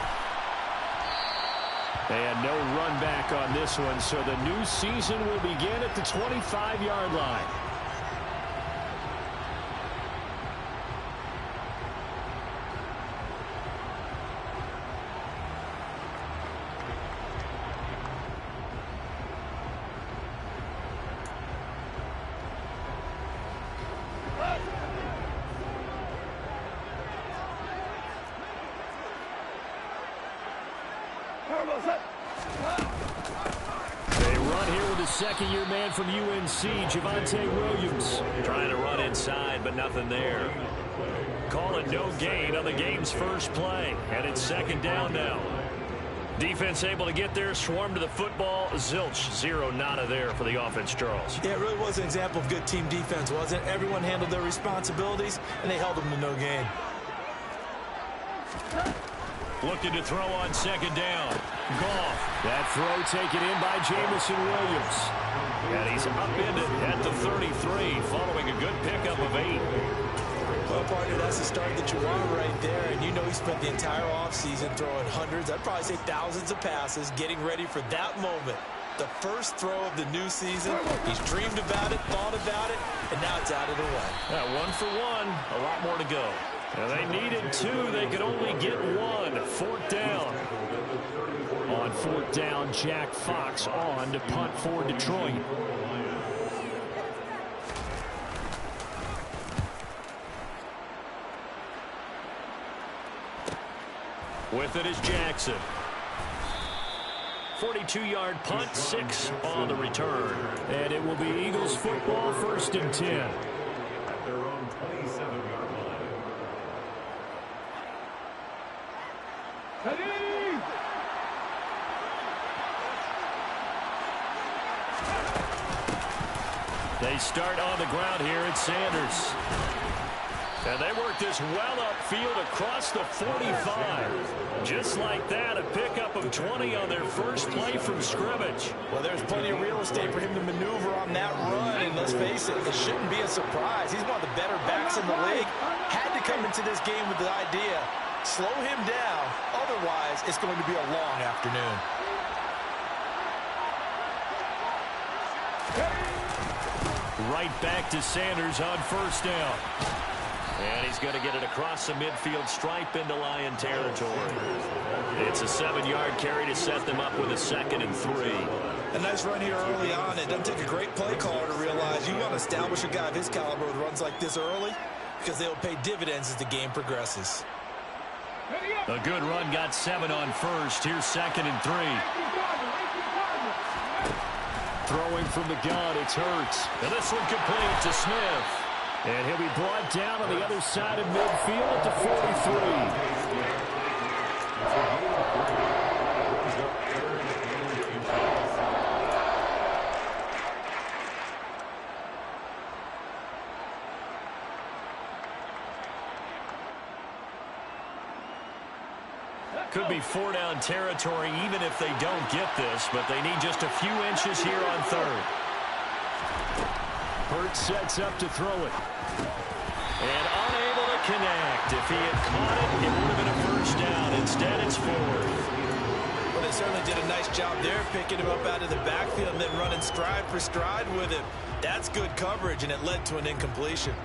And no run back on this one, so the new season will begin at the 25-yard line. They run here with a second-year man from UNC, Javonte Williams. Trying to run inside, but nothing there. Call it no gain on the game's first play. And it's second down now. Defense able to get there, swarm to the football. Zilch, zero nada there for the offense, Charles. Yeah, it really was an example of good team defense, wasn't it? Everyone handled their responsibilities, and they held them to no gain. Looking to throw on second down. Goff. That throw taken in by Jamison Williams. And he's upended at the 33, following a good pickup of 8. Well, partner, that's the start that you want right there. And you know he spent the entire offseason throwing hundreds, I'd probably say thousands of passes, getting ready for that moment. The first throw of the new season. He's dreamed about it, thought about it, and now it's out of the way. Yeah, 1 for 1, a lot more to go. And they needed 2. They could only get 1. Fourth down. On fourth down, Jack Fox on to punt for Detroit. With it is Jackson. 42-yard punt, 6 on the return. And it will be Eagles football, 1st and 10. At their own 27-yard line. They start on the ground here at Sanders. And they work this well upfield across the 45. Just like that, a pickup of 20 on their first play from scrimmage. Well, there's plenty of real estate for him to maneuver on that run, and let's face it, it shouldn't be a surprise. He's one of the better backs in the league. Had to come into this game with the idea, slow him down, otherwise it's going to be a long afternoon. Right back to Sanders on first down. And he's going to get it across the midfield stripe into Lion territory. It's a 7-yard carry to set them up with a 2nd and 3. A nice run here early on. It doesn't take a great play caller to realize you want to establish a guy of his caliber with runs like this early because they'll pay dividends as the game progresses. A good run, got 7 on first. Here's 2nd and 3. Throwing from the gun, it's Hurts. And this one complete to Smith. And he'll be brought down on the other side of midfield at the 43. Could be 4-down territory even if they don't get this, but they need just a few inches here on 3rd. Hurts sets up to throw it. And unable to connect. If he had caught it, it would have been a first down. Instead, it's 4th. Well, they certainly did a nice job there, picking him up out of the backfield and then running stride for stride with him. That's good coverage, and it led to an incompletion.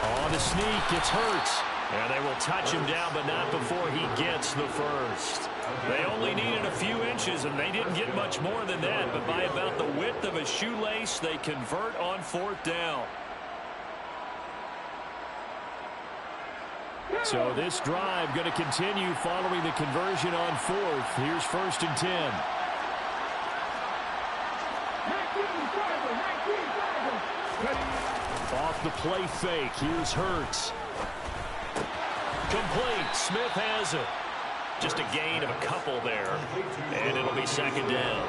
On the sneak, it's Hurts. And they will touch him down, but not before he gets the first. They only needed a few inches, and they didn't get much more than that. But by about the width of a shoelace, they convert on 4th down. So this drive going to continue following the conversion on fourth. Here's 1st and 10. Off the play fake. Here's Hurts. Complete. Smith has it. Just a gain of a couple there. And it'll be 2nd down.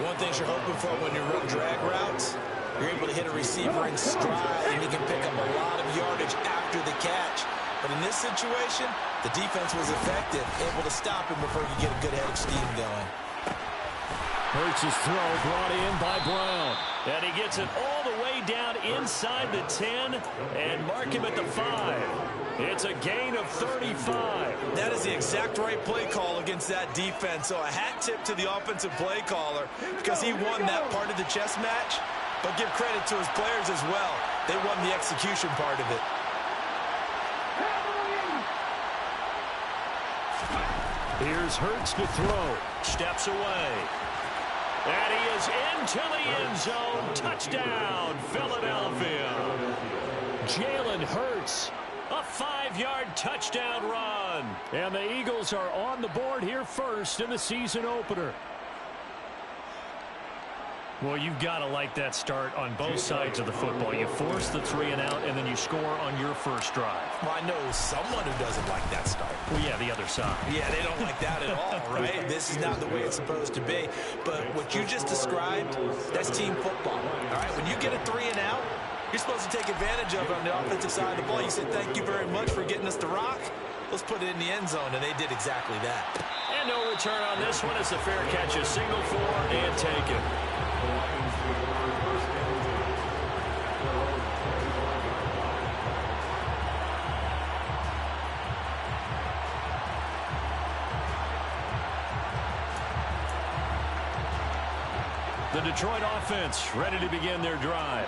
One thing you're hoping for when you run drag routes, you're able to hit a receiver in stride, and he can pick up a lot of yardage after the catch. But in this situation, the defense was effective, able to stop him before you get a good head of steam going. Hurts' throw brought in by Brown. And he gets it all the way down inside the 10 and mark him at the 5. It's a gain of 35. That is the exact right play call against that defense. So a hat tip to the offensive play caller because he won that part of the chess match. But give credit to his players as well. They won the execution part of it. Here's Hurts to throw. Steps away. And he is into the end zone. Touchdown, Philadelphia. Jalen Hurts. A 5-yard touchdown run. And the Eagles are on the board here first in the season opener. Well, you've got to like that start on both sides of the football. You force the 3 and out, and then you score on your first drive. Well, I know someone who doesn't like that start. Well, yeah, the other side. Yeah, they don't like that at all, right? This is not the way it's supposed to be. But what you just described, that's team football, all right? When you get a 3 and out, you're supposed to take advantage of it on the offensive side of the ball. You said, thank you very much for getting us the rock. Let's put it in the end zone, and they did exactly that. And no return on this one as the fair catch is signaled for and taken. The Detroit offense ready to begin their drive.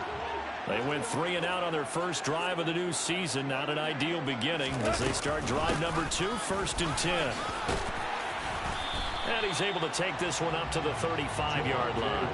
They went 3 and out on their first drive of the new season. Not an ideal beginning as they start drive number 2, 1st and 10. And he's able to take this one up to the 35-yard line.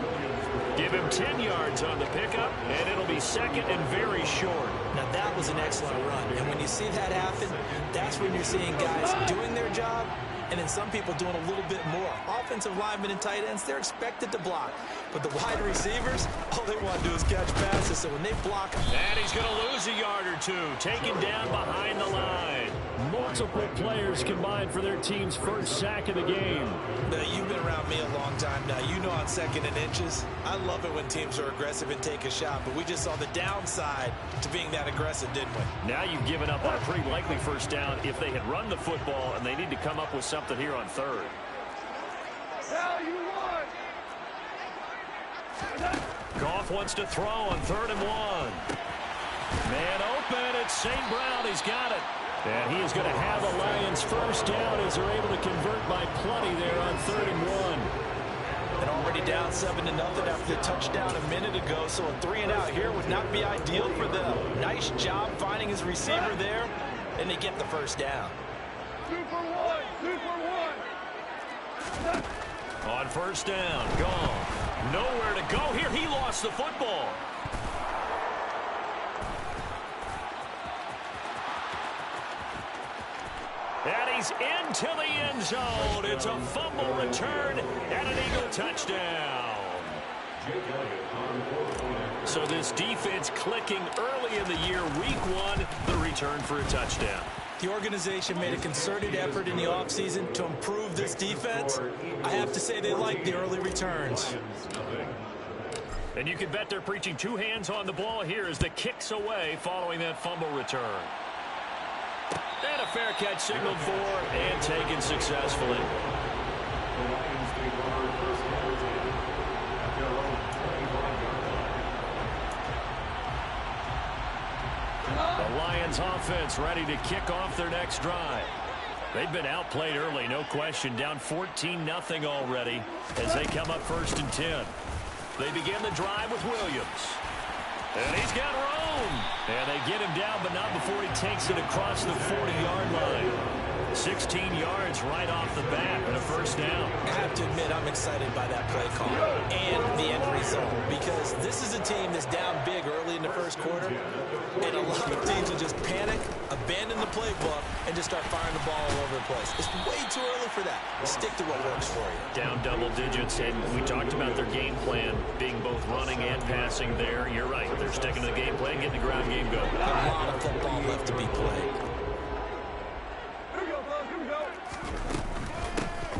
Give him 10 yards on the pickup, and it'll be 2nd and very short. Now, that was an excellent run. And when you see that happen, that's when you're seeing guys doing their job and then some people doing a little bit more. Offensive linemen and tight ends, they're expected to block. But the wide receivers, all they want to do is catch passes. So when they block, and he's going to lose a yard or 2, taken down behind the line. Multiple players combined for their team's first sack of the game. Now, you've been around me a long time now. You know on 2nd and inches, I love it when teams are aggressive and take a shot. But we just saw the downside to being that aggressive, didn't we? Now you've given up on a pretty likely first down if they had run the football, and they need to come up with something here on 3rd. Goff wants to throw on 3rd and 1. Man open, it's St. Brown. He's got it. And he is going to have the Lions first down as they're able to convert by plenty there on 3rd and 1. And already down 7-0 after the touchdown a minute ago. So a 3 and out here would not be ideal for them. Nice job finding his receiver there, and they get the first down. 2 for 1, 2 for 1. On 1st down, gone. Nowhere to go here. He lost the football. And he's into the end zone. It's a fumble return and an Eagle touchdown. So this defense clicking early in the year, week 1, the return for a touchdown. The organization made a concerted effort in the offseason to improve this defense. I have to say they like the early returns. And you can bet they're preaching 2 hands on the ball here as the kick's away following that fumble return. And a fair catch signaled for and taken successfully. The Lions offense ready to kick off their next drive. They've been outplayed early, no question, down 14-0 already as they come up 1st and 10. They begin the drive with Williams. And he's got room. And they get him down, but not before he takes it across the 40-yard line. 16 yards right off the bat and a first down. I have to admit I'm excited by that play call and the end result because this is a team that's down big early in the first quarter, and a lot of teams will just panic, abandon the playbook and just start firing the ball all over the place. It's way too early for that. Stick to what works for you. Down double digits, and we talked about their game plan being both running and passing there. You're right. They're sticking to the game plan, getting the ground game going. A lot of football left to be played.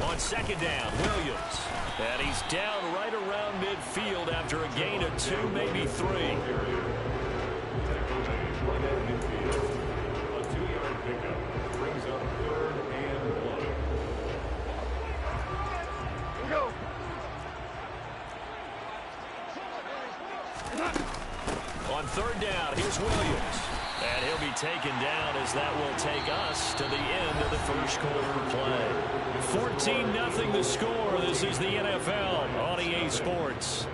On second down, Williams. And he's down right around midfield after a gain of 2, maybe 3. A 2-yard pickup brings up 3rd and 1. Go. On third down, here's Williams. And he'll be taken down as that will take us to the end of the first quarter play. 14-0 the score. This is the NFL on EA Sports.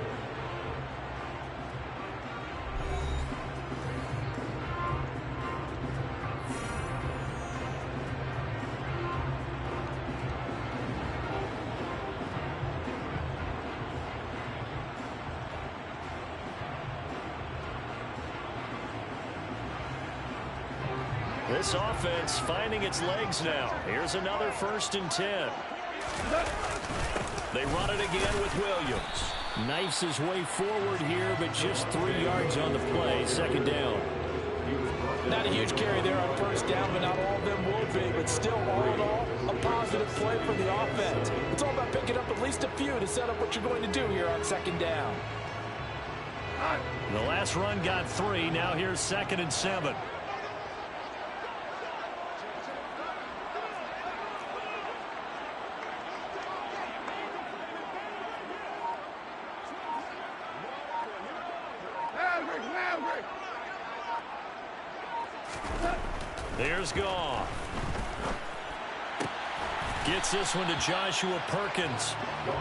This offense finding its legs now. Here's another 1st and 10. They run it again with Williams. Knifes his way forward here, but just 3 yards on the play. Second down. Not a huge carry there on first down, but not all of them will be. But still, all in all, a positive play for the offense. It's all about picking up at least a few to set up what you're going to do here on second down. The last run got 3. Now here's 2nd and 7. There's Goff. Gets this one to Joshua Perkins.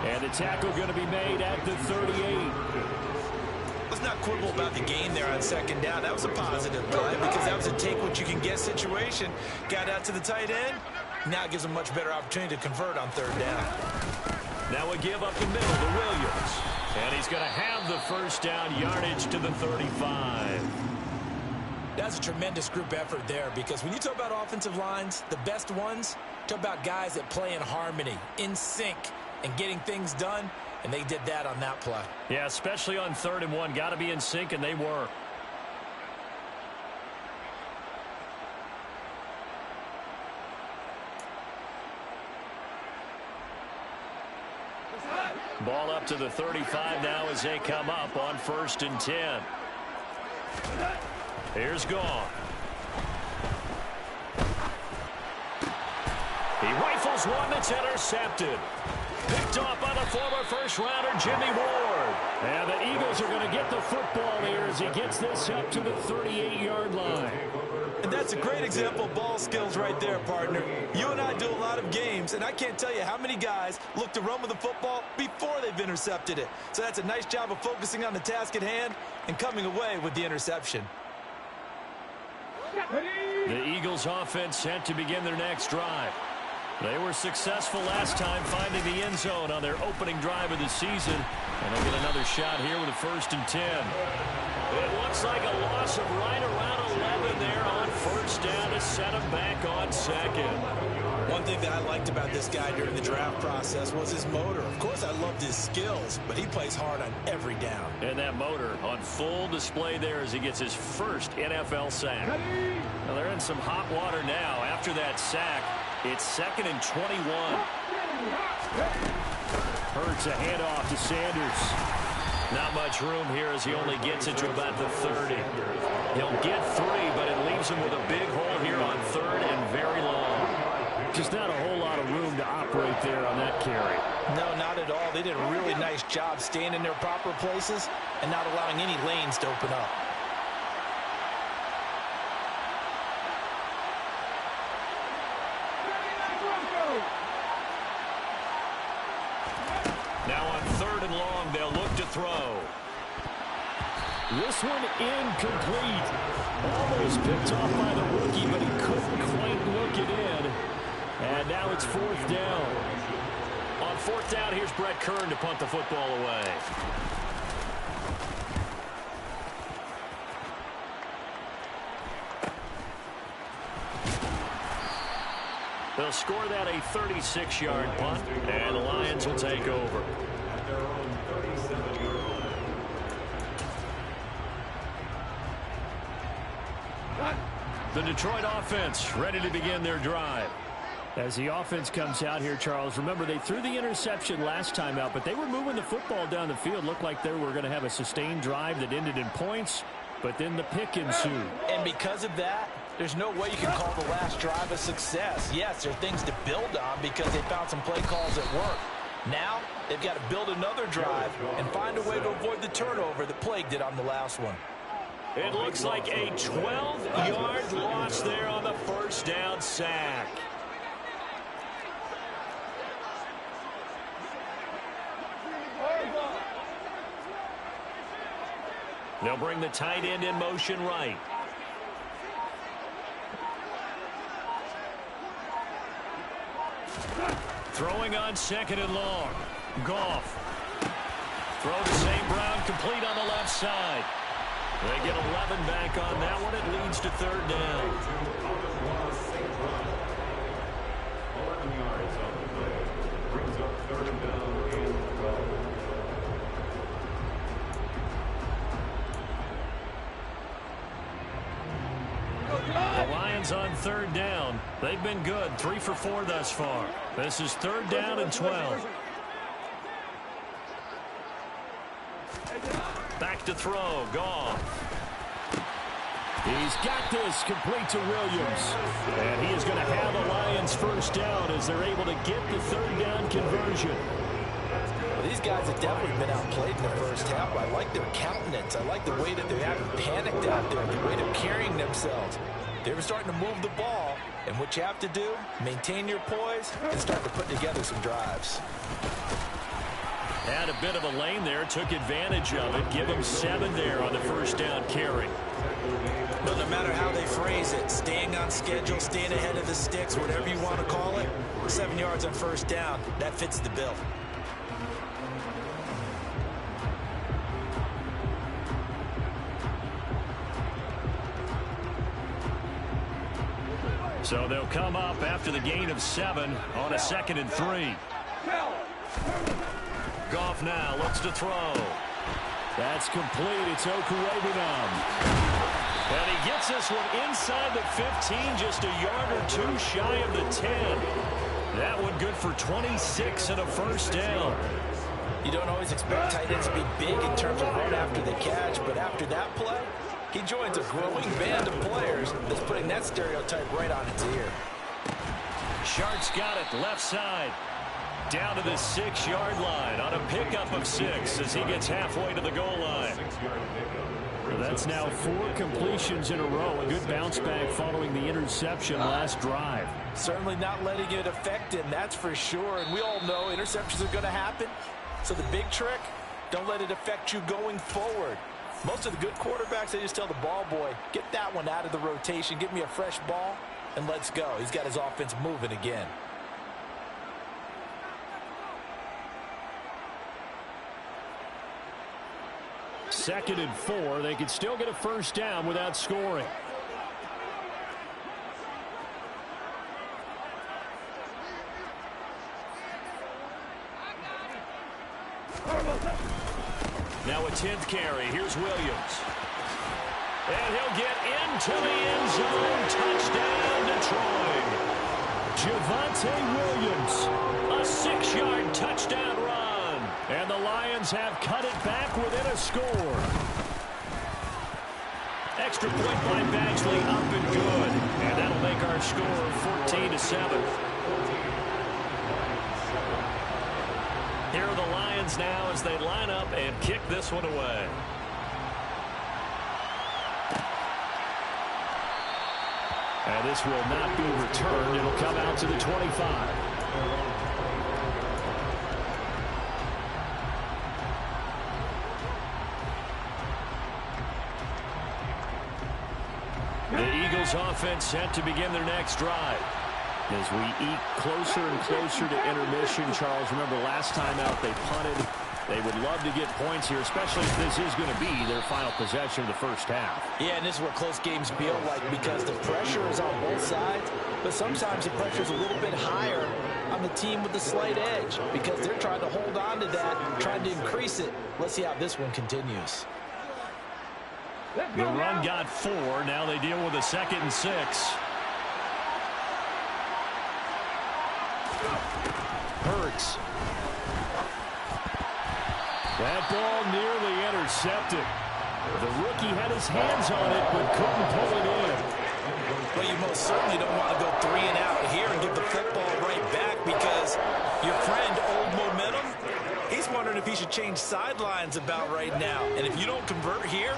And the tackle going to be made at the 38. Let's not quibble about the gain there on second down. That was a positive play because that was a take-what-you-can-get situation. Got out to the tight end. Now it gives them much better opportunity to convert on third down. Now a give up the middle to Williams. And he's going to have the first down yardage to the 35. That's a tremendous group effort there because when you talk about offensive lines, the best ones, talk about guys that play in harmony, in sync, and getting things done, and they did that on that play. Yeah, especially on 3rd and 1. Got to be in sync, and they were. Ball up to the 35 now as they come up on 1st and 10. Here's Goff. He rifles one that's intercepted. Picked off by the former first-rounder Jimmy Ward. And the Eagles are going to get the football here as he gets this up to the 38-yard line. And that's a great example of ball skills right there, partner. You and I do a lot of games, and I can't tell you how many guys look to run with the football before they've intercepted it. So that's a nice job of focusing on the task at hand and coming away with the interception. The Eagles offense set to begin their next drive. They were successful last time finding the end zone on their opening drive of the season. And they'll get another shot here with a 1st and 10. It looks like a loss of right around 11 there on 1st down to set them back on 2nd. One thing that I liked about this guy during the draft process was his motor. Of course, I loved his skills, but he plays hard on every down. And that motor on full display there as he gets his first NFL sack. Now they're in some hot water now. After that sack, it's 2nd and 21. Hurts a handoff to Sanders. Not much room here as he only gets it to about the 30. He'll get 3, but it leaves him with a big hole here on 3rd and very long. Just not a whole lot of room to operate there on that carry. No, not at all. They did a really nice job staying in their proper places and not allowing any lanes to open up. Now on 3rd and long, they'll look to throw. This one incomplete. Almost picked off by the rookie, but he couldn't quite look it in. And now it's 4th down. On 4th down, here's Brett Kern to punt the football away. They'll score that a 36-yard punt, and the Lions will take over. At their own 37-yard line. The Detroit offense ready to begin their drive. As the offense comes out here, Charles, remember they threw the interception last time out, but they were moving the football down the field. Looked like they were going to have a sustained drive that ended in points, but then the pick ensued. And because of that, there's no way you can call the last drive a success. Yes, there are things to build on because they found some play calls that work. Now, they've got to build another drive and find a way to avoid the turnover that plagued it on the last one. It looks like a 12-yard loss there on the first down sack. They'll bring the tight end in motion right. Throwing on second and long. Goff. Throw to St. Brown, complete on the left side. They get 11 back on that one. It leads to third down. 11 yards on the play. Brings up third down and 12. The Lions on third down. They've been good. 3 for 4 thus far. This is third down and 12. Back to throw. Goff. He's got this complete to Williams. And he is going to have a Lions first down as they're able to get the third down conversion. Well, these guys have definitely been outplayed in the first half. I like their countenance. I like the way that they haven't panicked out there, the way they're carrying themselves. They were starting to move the ball, and what you have to do, maintain your poise and start to put together some drives. Had a bit of a lane there, took advantage of it. Give them 7 there on the first down carry. But no matter how they phrase it, staying on schedule, staying ahead of the sticks, whatever you want to call it, 7 yards on first down, that fits the bill. So they'll come up after the gain of 7 on a 2nd and 3. Goff now looks to throw. That's complete. It's Okurebunom. And he gets this one inside the 15, just a yard or 2 shy of the 10. That one good for 26 and a first down. You don't always expect tight ends to be big in terms of run after the catch, but after that play, he joins a growing band of players that's putting that stereotype right on its ear. Shark's got it left side. Down to the 6-yard line on a pickup of 6 as he gets halfway to the goal line. That's now 4 completions in a row. A good bounce back following the interception last drive. Certainly not letting it affect him, that's for sure. And we all know interceptions are going to happen. So the big trick, don't let it affect you going forward. Most of the good quarterbacks, they just tell the ball boy, get that one out of the rotation, give me a fresh ball, and let's go. He's got his offense moving again. Second and 4. They could still get a first down without scoring. Now a 10th carry. Here's Williams. And he'll get into the end zone. Touchdown, Detroit. Javonte Williams. A 6-yard touchdown run. And the Lions have cut it back within a score. Extra point by Badgley, up and good. And that'll make our score 14-7. Here are the Lions now as they line up and kick this one away. And this will not be returned. It'll come out to the 25. The Eagles offense set to begin their next drive. As we eat closer and closer to intermission, Charles, remember last time out they punted. They would love to get points here, especially if this is going to be their final possession of the first half. Yeah, and this is what close games feel like because the pressure is on both sides. but sometimes the pressure is a little bit higher on the team with the slight edge because they're trying to hold on to that, trying to increase it. Let's see how this one continues. The run got 4. Now they deal with a 2nd and 6. Hurts. That ball nearly intercepted. The rookie had his hands on it but couldn't pull it in. Well, you most certainly don't want to go 3 and out here and give the football right back because your friend, Old Momentum, he's wondering if he should change sidelines about right now. And if you don't convert here,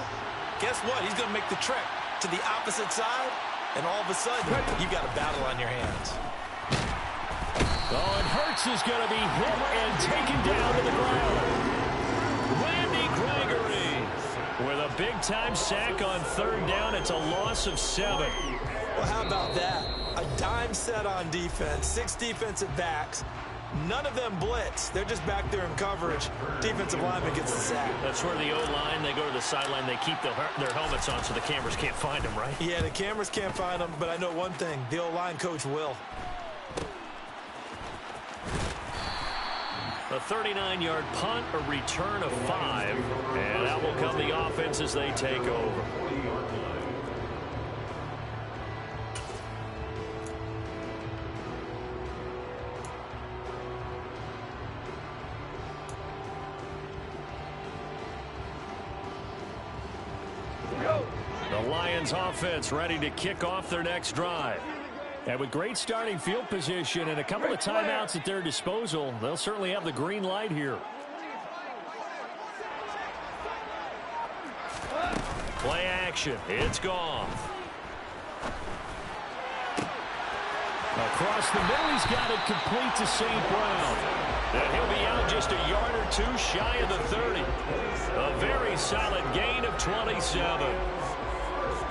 guess what? He's going to make the trek to the opposite side, and all of a sudden, you've got a battle on your hands. Oh, and Hurts is going to be hit and taken down to the ground. Randy Gregory with a big-time sack on 3rd down. It's a loss of 7. Well, how about that? A dime set on defense, 6 defensive backs. None of them blitz. They're just back there in coverage. Defensive lineman gets the sack. That's where the O-line, they go to the sideline, they keep their helmets on so the cameras can't find them, right? Yeah, the cameras can't find them, but I know one thing. The O-line coach will. A 39-yard punt, a return of 5, and that will come the offense as they take over. The Lions offense ready to kick off their next drive. And with great starting field position and a couple of timeouts at their disposal, they'll certainly have the green light here. Play action. It's gone. Across the middle, he's got it complete to St. Brown. And he'll be out just a yard or 2 shy of the 30. A very solid gain of 27.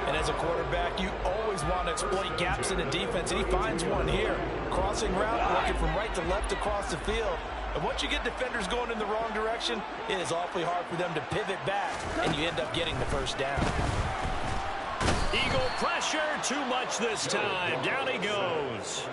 And as a quarterback, you always want to exploit gaps in the defense, and he finds one here. Crossing route, working from right to left across the field. And once you get defenders going in the wrong direction, it is awfully hard for them to pivot back, and you end up getting the 1st down. Eagle pressure, too much this time. Down he goes.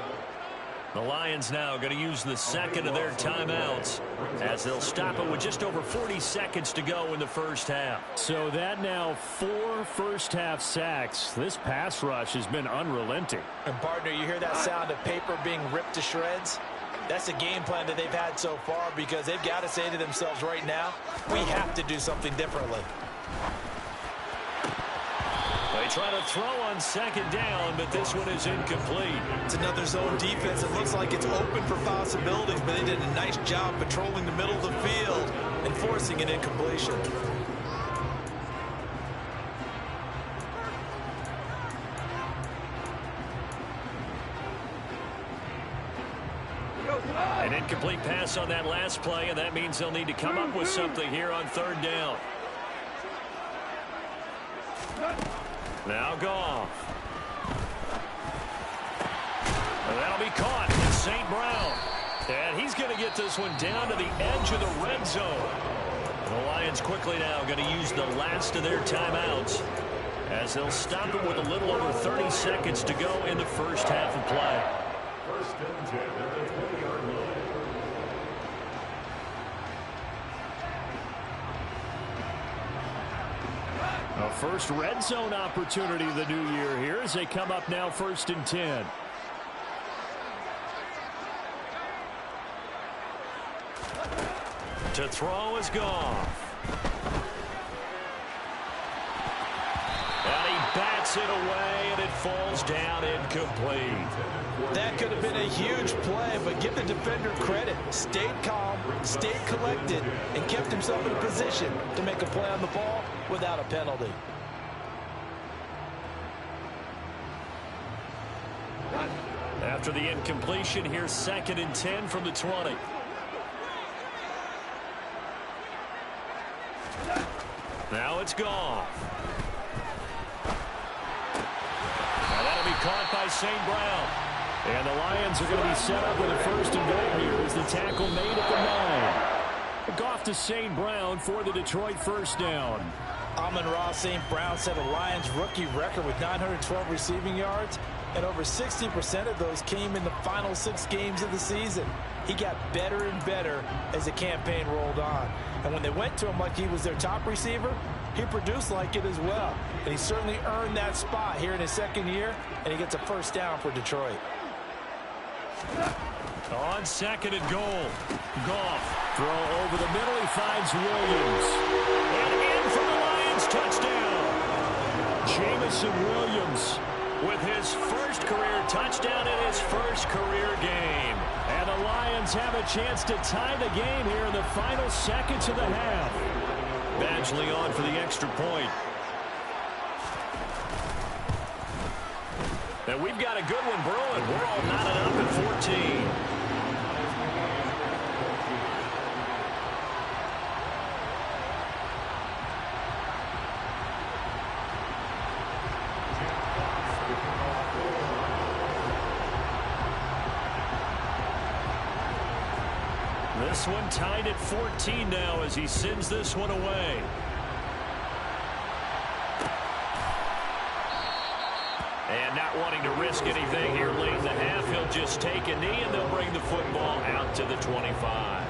The Lions now going to use the 2nd of their timeouts as they'll stop it with just over 40 seconds to go in the 1st half. So that now 4 first-half sacks. This pass rush has been unrelenting. And, partner, you hear that sound of paper being ripped to shreds? That's the game plan that they've had so far because they've got to say to themselves right now, we have to do something differently. They try to throw on 2nd down, but this one is incomplete. It's another zone defense. It looks like it's open for possibilities, but they did a nice job patrolling the middle of the field and forcing an incompletion. An incomplete pass on that last play, and that means they'll need to come up with something here on 3rd down. Now Goff. That'll be caught. It's St. Brown. And he's going to get this one down to the edge of the red zone. The Lions quickly now going to use the last of their timeouts as they'll stop it with a little over 30 seconds to go in the 1st half of play. 1st and 10 at the 20-yard line. A first red zone opportunity of the new year here as they come up now 1st and 10. To throw is Goff. And he bats it away, and it falls down incomplete. That could have been a huge play, but give the defender credit. Stayed calm, stayed collected, and kept himself in a position to make a play on the ball without a penalty. After the incompletion, here's 2nd and 10 from the 20. Now it's Goff. Now that'll be caught by St. Brown. And the Lions are going to be set up with a 1st and goal here as the tackle made at the 9. Goff to St. Brown for the Detroit 1st down. Amon-Ra St. Brown set a Lions rookie record with 912 receiving yards. and over 60% of those came in the final 6 games of the season. He got better and better as the campaign rolled on. And when they went to him like he was their top receiver, he produced like it as well. And he certainly earned that spot here in his second year, and he gets a first down for Detroit. On second and goal, Goff throw over the middle. He finds Williams. And in for the Lions touchdown. Jamison Williams with his first career touchdown in his first career game. And the Lions have a chance to tie the game here in the final seconds of the half. Badgley on for the extra point. And we've got a good one brewing. We're all knotted up at 14. This one tied at 14 now as he sends this one away. And not wanting to risk anything here late in the half, he'll just take a knee and they'll bring the football out to the 25.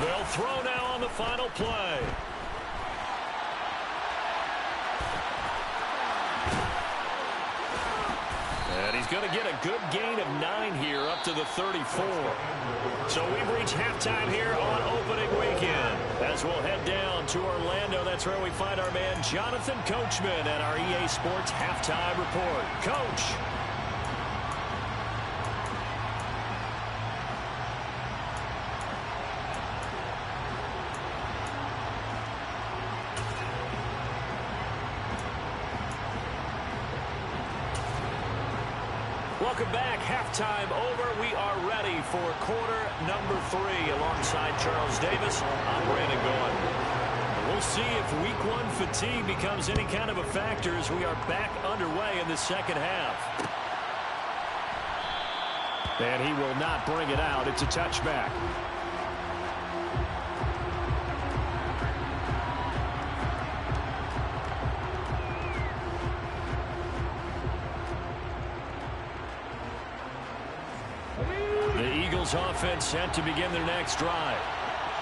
They'll throw now on the final play. And he's going to get a good gain of 9 here up to the 34. So we've reached halftime here on opening weekend. As we'll head down to Orlando, that's where we find our man Jonathan Coachman at our EA Sports Halftime Report. Coach. Welcome back. Halftime over. We are ready for quarter number 3 alongside Charles Davis. I'm Brandon Gaudin. We'll see if week 1 fatigue becomes any kind of a factor as we are back underway in the second half. And he will not bring it out. It's a touchback. Offense set to begin their next drive.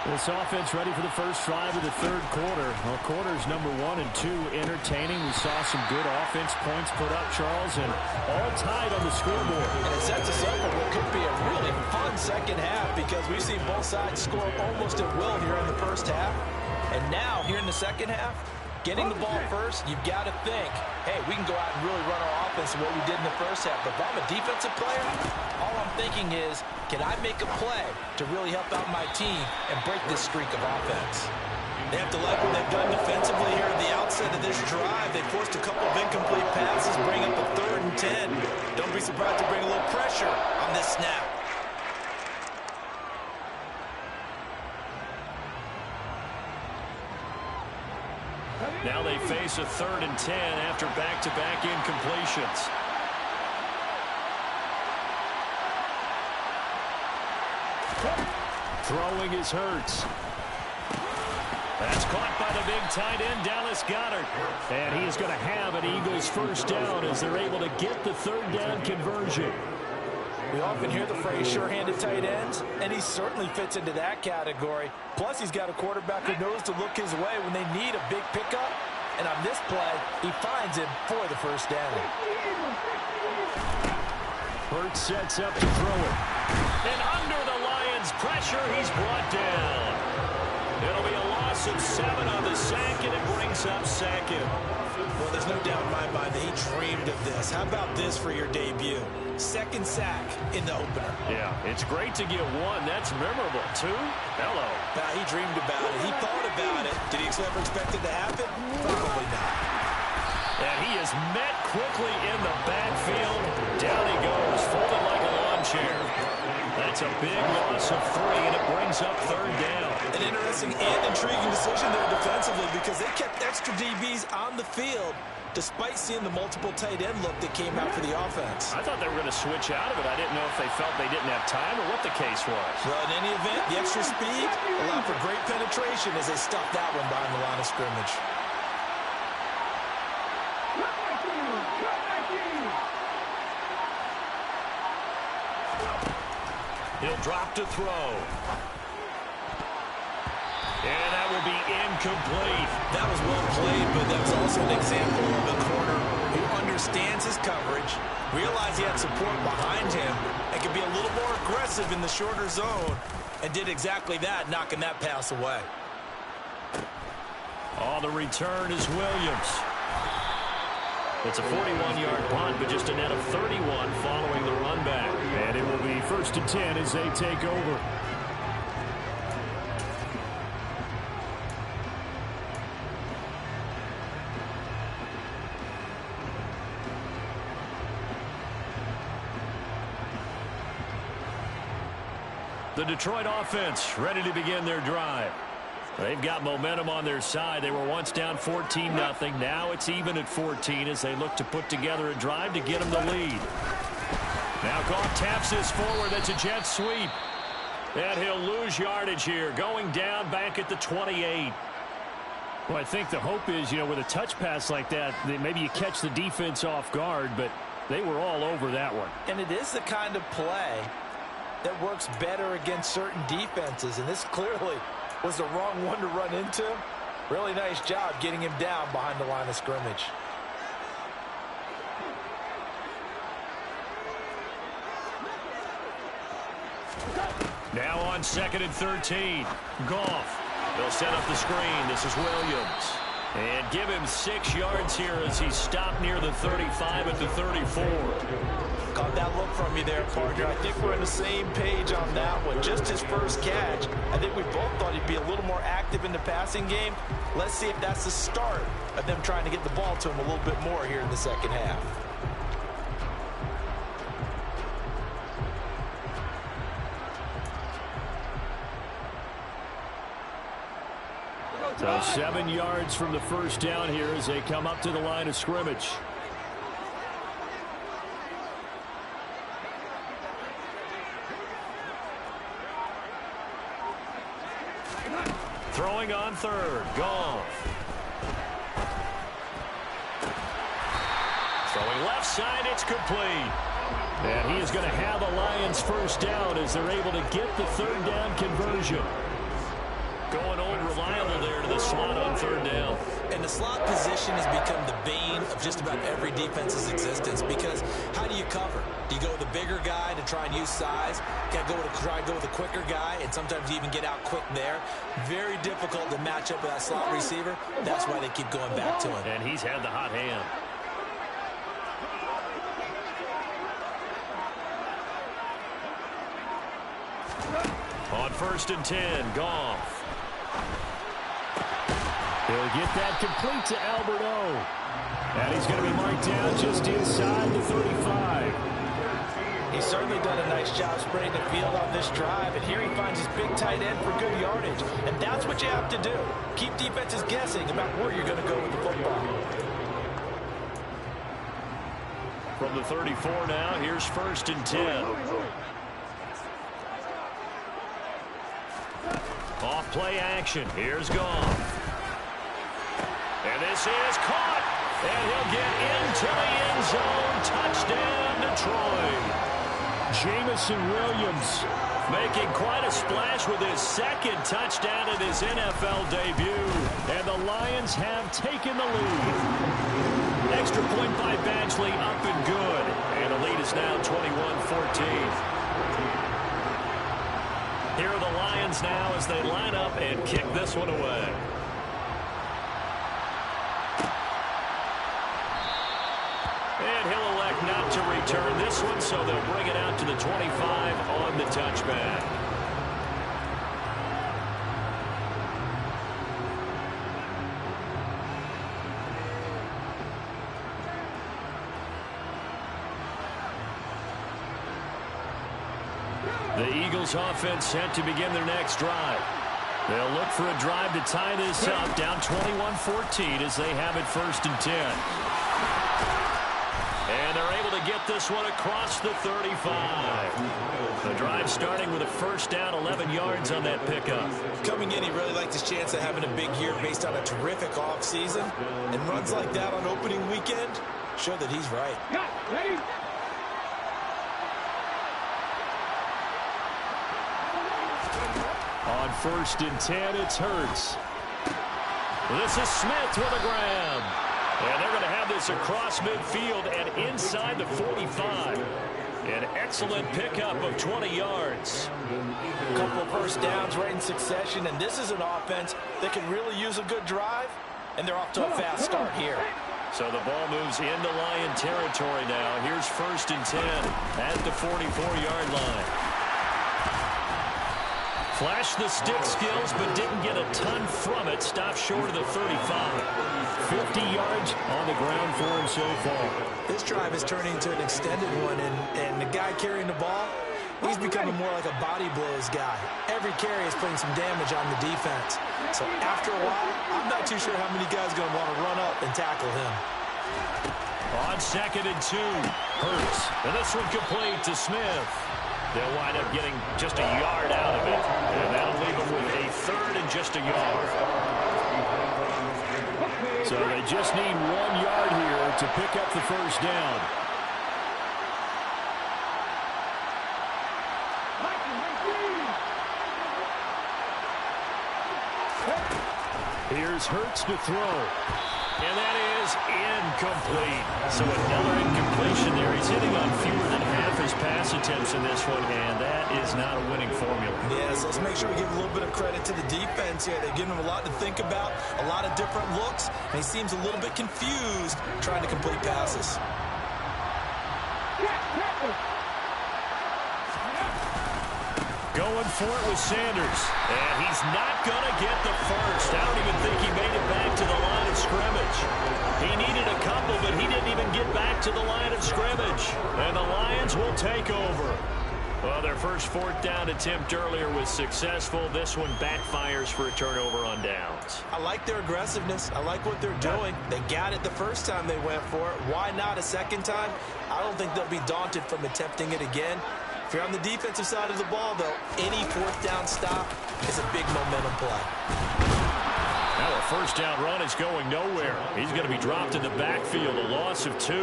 This offense ready for the first drive of the third quarter. Well, quarters number 1 and 2 entertaining. We saw some good offense points put up, Charles, and all tied on the scoreboard. And it sets us up for what could be a really fun second half because we've seen both sides score almost at will here in the first half. And now, here in the second half, getting the ball first, you've got to think, hey, we can go out and really run our offense what we did in the first half. But if I'm a defensive player, all I'm thinking is, can I make a play to really help out my team and break this streak of offense? They have to like what they've done defensively here at the outset of this drive. They forced a couple of incomplete passes, bring up a 3rd and 10. Don't be surprised to bring a little pressure on this snap. Now they face a 3rd and 10 after back-to-back incompletions. Throwing is Hurts. That's caught by the big tight end, Dallas Goedert. And he is going to have an Eagles first down as they're able to get the 3rd down conversion. We often hear the phrase sure-handed tight ends, and he certainly fits into that category. Plus, he's got a quarterback who knows to look his way when they need a big pickup. And on this play, he finds him for the first down. Hurts sets up to throw it. And under the Lions' pressure, he's brought down. It'll be a loss of 7 on the sack, and it brings up 2nd. Well, there's no doubt in my mind that he dreamed of this. How about this for your debut? 2nd sack in the opener. Yeah, it's great to get 1. That's memorable. 2? Hello. He dreamed about it. He thought about it. Did he ever expect it to happen? Probably not. And he is met quickly in the backfield. Down he goes, folded like a lawn chair. That's a big loss of 3, and it brings up 3rd down. An interesting and intriguing decision there defensively because they kept extra DBs on the field despite seeing the multiple tight end look that came out for the offense. I thought they were going to switch out of it. I didn't know if they felt they didn't have time or what the case was. Well, in any event, the extra speed allowed for great penetration as they stuffed that one behind the line of scrimmage. He'll drop to throw. And that will be incomplete. That was well played, but that was also an example of a corner who understands his coverage, realized he had support behind him, and could be a little more aggressive in the shorter zone, and did exactly that, knocking that pass away. On the return is Williams. It's a 41-yard punt, but just a net of 31 following the run back. And it will be 1st and 10 as they take over. The Detroit offense ready to begin their drive. They've got momentum on their side. They were once down 14-0. Now it's even at 14 as they look to put together a drive to get them the lead. Now Goff taps this forward. That's a jet sweep. And he'll lose yardage here, going down back at the 28. Well, I think the hope is, with a touch pass like that, maybe you catch the defense off guard, but they were all over that one. And it is the kind of play that works better against certain defenses, and this clearly was the wrong one to run into. Really nice job getting him down behind the line of scrimmage. Now on 2nd and 13. Goff. They'll set up the screen. This is Williams. And give him 6 yards here as he's stopped near the 35 at the 34. Caught that look from you there, partner. I think we're on the same page on that one. Just his first catch. I think we both thought he'd be a little more active in the passing game. Let's see if that's the start of them trying to get the ball to him a little bit more here in the second half. So 7 yards from the first down here as they come up to the line of scrimmage. Throwing on 3rd. Goff. Throwing left side. It's complete. And he is going to have a Lions first down as they're able to get the 3rd down conversion. Going old reliable there to the slot on 3rd down. And the slot position has become the bane of just about every defense's existence because how do you cover? Do you go with a bigger guy to try and use size? Got to try and go with a quicker guy, and sometimes you even get out quick there. Very difficult to match up with that slot receiver. That's why they keep going back to him. And he's had the hot hand. On 1st and 10, Goff. He'll get that complete to Alberto. And he's going to be marked down just inside the 35. He's certainly done a nice job spreading the field on this drive, and here he finds his big tight end for good yardage. And that's what you have to do. Keep defenses guessing about where you're going to go with the football. From the 34 now, here's 1st and 10. Off play action. Here's Goff. And this is caught. And he'll get into the end zone. Touchdown, Detroit. Jamison Williams making quite a splash with his 2nd touchdown in his NFL debut. And the Lions have taken the lead. Extra point by Badgley up and good. And the lead is now 21-14. Here are the Lions now as they line up and kick this one away. And he'll elect not to return this one, so they'll bring it out to the 25 on the touchback. The Eagles offense set to begin their next drive. They'll look for a drive to tie this up, down 21-14 as they have it 1st and 10. And they're able to get this one across the 35. The drive starting with a 1st down, 11 yards on that pickup. Coming in, he really liked his chance of having a big year based on a terrific offseason. And runs like that on opening weekend show that he's right. Ready? On 1st and 10, it's Hurts. This is Smith with a grab. And they're going to have this across midfield and inside the 45. An excellent pickup of 20 yards. A couple of 1st downs right in succession, and this is an offense that can really use a good drive, and they're off to a fast start here. So the ball moves into Lion territory now. Here's 1st and 10 at the 44-yard line. Flashed the stick skills, but didn't get a ton from it. Stopped short of the 35. 50 yards on the ground for him so far. This drive is turning into an extended one, and the guy carrying the ball, he's becoming more like a body blows guy. Every carry is putting some damage on the defense. So after a while, I'm not too sure how many guys are going to want to run up and tackle him. On 2nd and 2, Hurts. And this one complete to Smith. They'll wind up getting just a yard out of it. And that'll leave them with a 3rd and just a yard. So they just need 1 yard here to pick up the 1st down. Here's Hurts to throw. And that is incomplete. So another incompletion there. He's hitting on fewer than half his pass attempts in this one, and that is not a winning formula. Yes, let's make sure we give a little bit of credit to the defense here. They've given him a lot to think about, a lot of different looks, and he seems a little bit confused trying to complete passes. Going for it with Sanders. And he's not going to get the 1st. I don't even think he made it back to the line of scrimmage. He needed a couple, but he didn't even get back to the line of scrimmage. And the Lions will take over. Well, their first 4th down attempt earlier was successful. This one backfires for a turnover on downs. I like their aggressiveness. I like what they're doing. They got it the first time they went for it. Why not a second time? I don't think they'll be daunted from attempting it again. If you're on the defensive side of the ball, though, any 4th down stop is a big momentum play. Now a 1st down run is going nowhere. He's going to be dropped in the backfield, a loss of 2.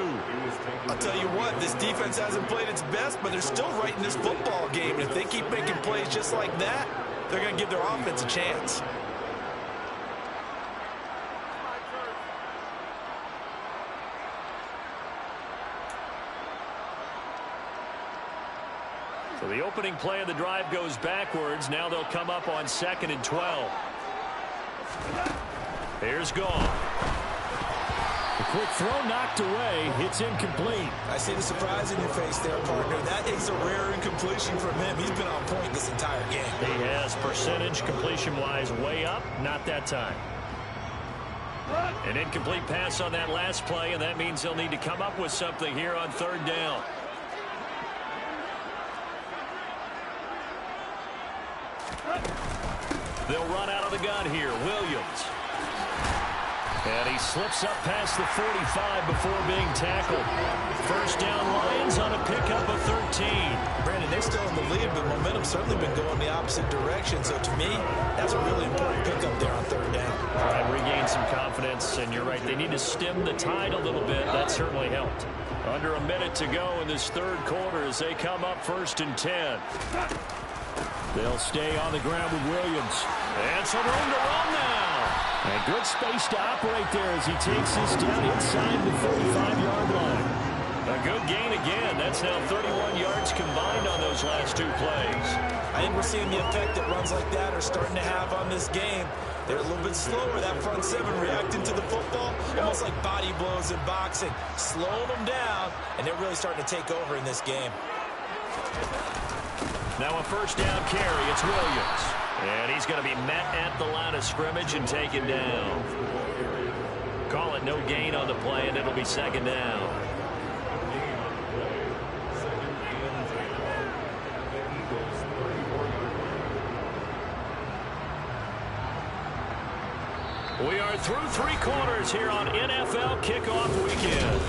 I'll tell you what, this defense hasn't played its best, but they're still right in this football game. And if they keep making plays just like that, they're going to give their offense a chance. So the opening play of the drive goes backwards. Now they'll come up on 2nd and 12. Here's Gone. The quick throw knocked away. It's incomplete. I see the surprise in your face there, partner. That is a rare incompletion from him. He's been on point this entire game. He has percentage completion-wise way up. Not that time. An incomplete pass on that last play, and that means he'll need to come up with something here on 3rd down. They'll run out of the gun here. Williams. And he slips up past the 45 before being tackled. 1st down, Lions on a pickup of 13. Brandon, they're still in the lead, but momentum's certainly been going the opposite direction. So to me, that's a really important pickup there on 3rd down. Try and regain some confidence, and you're right. They need to stem the tide a little bit. That certainly helped. Under a minute to go in this 3rd quarter as they come up 1st and 10. They'll stay on the ground with Williams. And some room to run now. And good space to operate there as he takes this down inside the 45-yard line. A good gain again. That's now 31 yards combined on those last 2 plays. I think we're seeing the effect that runs like that are starting to have on this game. They're a little bit slower, that front 7 reacting to the football, almost like body blows in boxing, slowing them down, and they're really starting to take over in this game. Now a 1st down carry. It's Williams. And he's going to be met at the line of scrimmage and taken down. Call it no gain on the play, and it'll be 2nd down. We are through 3 quarters here on NFL Kickoff Weekend.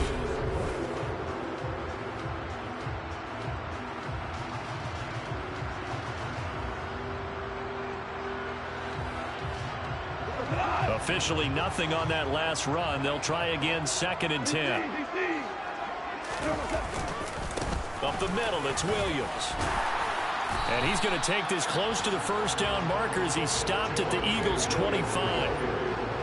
Officially nothing on that last run. They'll try again, 2nd and 10. Up the middle, it's Williams. And he's going to take this close to the first down marker as he stopped at the Eagles' 25.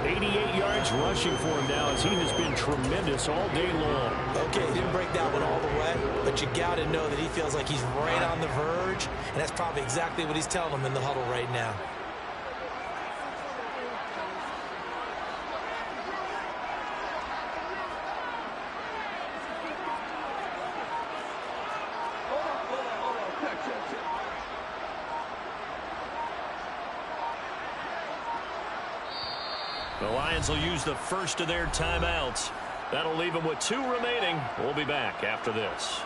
88 yards rushing for him now as he has been tremendous all day long. Okay, he didn't break that one all the way, but you got to know that he feels like he's right on the verge, and that's probably exactly what he's telling them in the huddle right now. The Lions will use the first of their timeouts. That'll leave them with 2 remaining. We'll be back after this.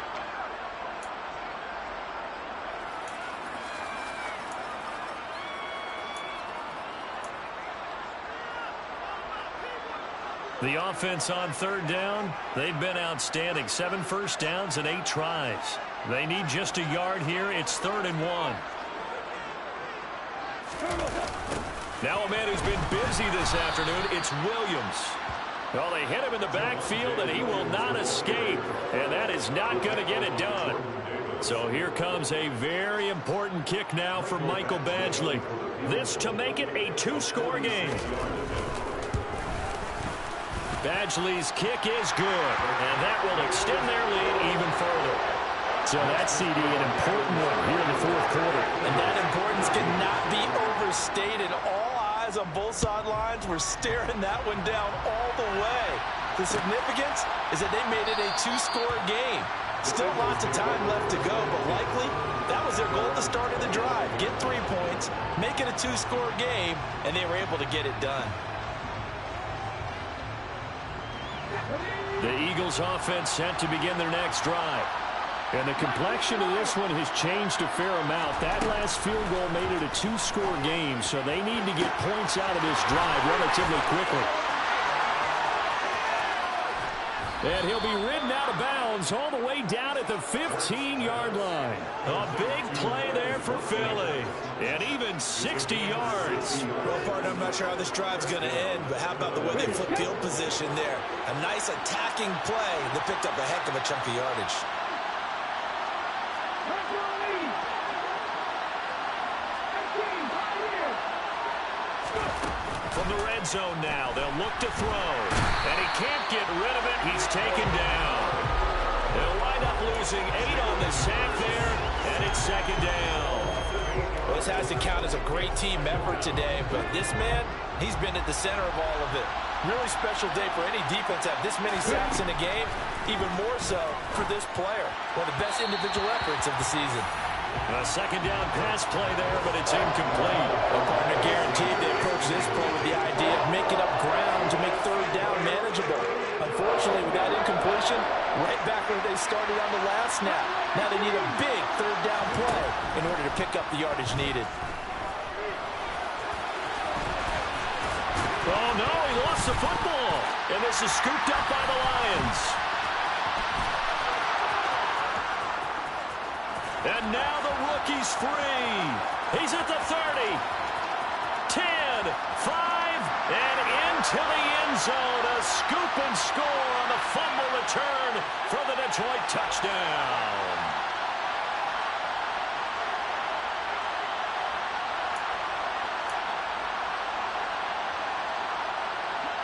The offense on 3rd down, they've been outstanding. 7 first downs and 8 tries. They need just a yard here. It's 3rd and 1. Now a man who's been busy this afternoon, it's Williams. Well, they hit him in the backfield, and he will not escape. And that is not going to get it done. So here comes a very important kick now for Michael Badgley. This to make it a 2-score game. Badgley's kick is good, and that will extend their lead even further. So that's, CD, an important one here in the 4th quarter. And that importance cannot be overstated. All eyes on both sidelines were staring that one down all the way. The significance is that they made it a 2-score game. Still lots of time left to go, but likely that was their goal at the start of the drive. Get 3 points, make it a 2-score game, and they were able to get it done. The Eagles offense set to begin their next drive. And the complexion of this one has changed a fair amount. That last field goal made it a 2-score game, so they need to get points out of this drive relatively quickly. And he'll be ridden out of bounds all the way down at the 15-yard line. A big play there for Philly. And even 60 yards. Well, partner, I'm not sure how this drive's going to end, but how about the way they flip field position there? A nice attacking play that picked up a heck of a chunk of yardage. From the red zone now, they'll look to throw. And he can't get rid of it. He's taken down. They'll wind up losing 8 on the sack there, and it's 2nd down. Well, this has to count as a great team effort today, but this man, he's been at the center of all of it. Really special day for any defense to have this many sacks in a game, even more so for this player. One of the best individual efforts of the season. A 2nd down pass play there, but it's incomplete. Well, partner, guaranteed they approach this play with the idea of making up ground to make 3rd down manageable. Unfortunately, with that incompletion, right back where they started on the last snap. Now they need a big 3rd down play in order to pick up the yardage needed. Oh, no, he lost the football. And this is scooped up by the Lions. And now the rookie's free. He's at the 30, 10, 5, and into the end zone. A scoop and score on the fumble return for the Detroit touchdown.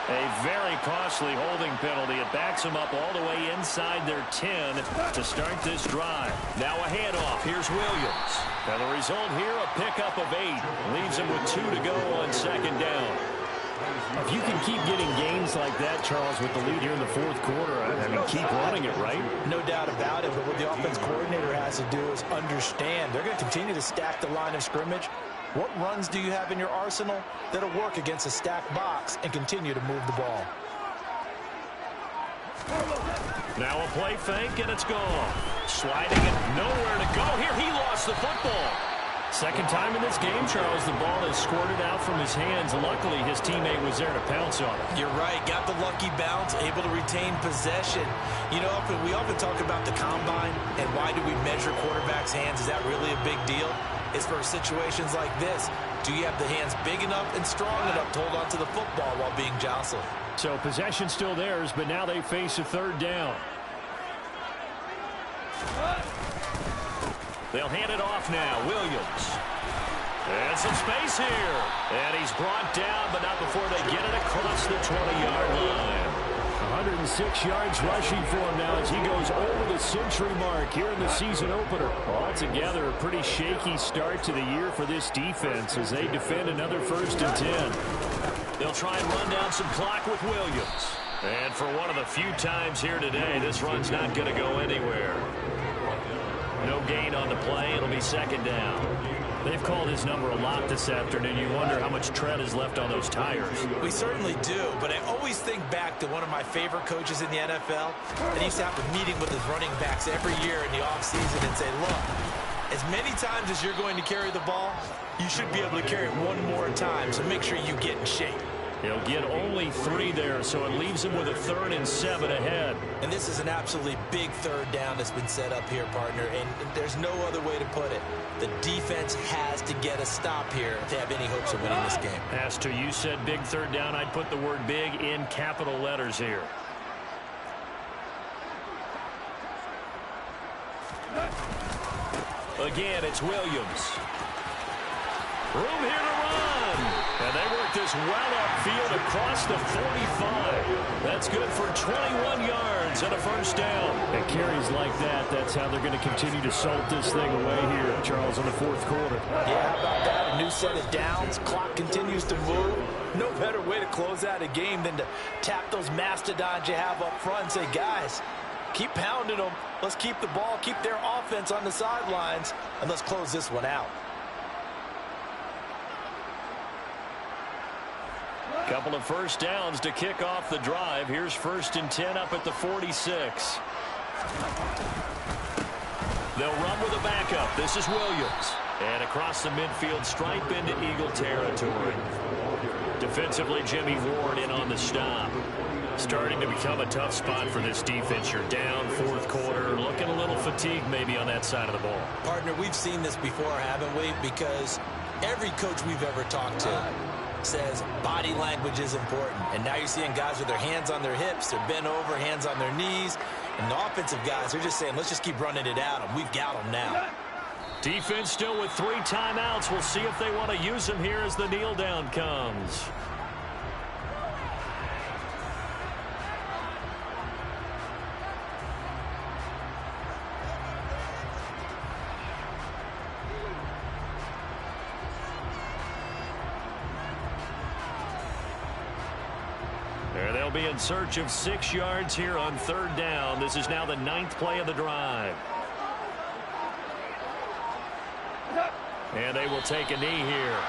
A very costly holding penalty. It backs them up all the way inside their 10 to start this drive. Now a handoff. Here's Williams. And the result here, a pickup of 8. Leaves them with 2 to go on 2nd down. If you can keep getting gains like that, Charles, with the lead here in the 4th quarter, I mean, keep running it, right? No doubt about it, but what the offense coordinator has to do is understand. They're going to continue to stack the line of scrimmage. What runs do you have in your arsenal that'll work against a stacked box and continue to move the ball? Now a play fake, and it's gone. Sliding it, nowhere to go. Here, he lost the football. Second time in this game, Charles, the ball has squirted out from his hands. Luckily, his teammate was there to pounce on it. You're right. Got the lucky bounce, able to retain possession. You know, we often talk about the combine and why do we measure quarterbacks' hands. Is that really a big deal? It's for situations like this. Do you have the hands big enough and strong enough to hold on to the football while being jostled? So possession still theirs, but now they face a third down. They'll hand it off now. Williams. And some space here. And he's brought down, but not before they get it across the 20-yard line. 106 yards rushing for him now as he goes over the century mark here in the season opener. Altogether, a pretty shaky start to the year for this defense as they defend another 1st and 10. They'll try and run down some clock with Williams. And for one of the few times here today, this run's not going to go anywhere. No gain on the play. It'll be 2nd down. They've called his number a lot this afternoon. You wonder how much tread is left on those tires. We certainly do, but I always think back to one of my favorite coaches in the NFL. And he used to have a meeting with his running backs every year in the offseason and say, look, as many times as you're going to carry the ball, you should be able to carry it one more time, so make sure you get in shape. He'll get only 3 there, so it leaves him with a 3rd and 7 ahead. And this is an absolutely big 3rd down that's been set up here, partner, and there's no other way to put it. The defense has to get a stop here to have any hopes of winning this game. As to you said big 3rd down, I'd put the word big in capital letters here. Again, it's Williams. Room here to run. And they work this well upfield across the 45. That's good for 21 yards and a 1st down. And carries like that, that's how they're going to continue to salt this thing away here, Charles, in the 4th quarter. Yeah, how about that? A new set of downs. Clock continues to move. No better way to close out a game than to tap those mastodons you have up front and say, guys, keep pounding them. Let's keep the ball, keep their offense on the sidelines, and let's close this one out. Couple of 1st downs to kick off the drive. Here's 1st and 10 up at the 46. They'll run with a backup. This is Williams. And across the midfield stripe into Eagle territory. Defensively, Jimmy Ward in on the stop. Starting to become a tough spot for this defense. You're down 4th quarter. Looking a little fatigued maybe on that side of the ball. Partner, we've seen this before, haven't we? Because every coach we've ever talked to says body language is important. And now you're seeing guys with their hands on their hips, they're bent over, hands on their knees. And the offensive guys, they're just saying, let's just keep running it out, and we've got them now. Defense still with 3 timeouts. We'll see if they want to use them here as the kneel down comes. They'll be in search of 6 yards here on 3rd down. This is now the 9th play of the drive. And they will take a knee here.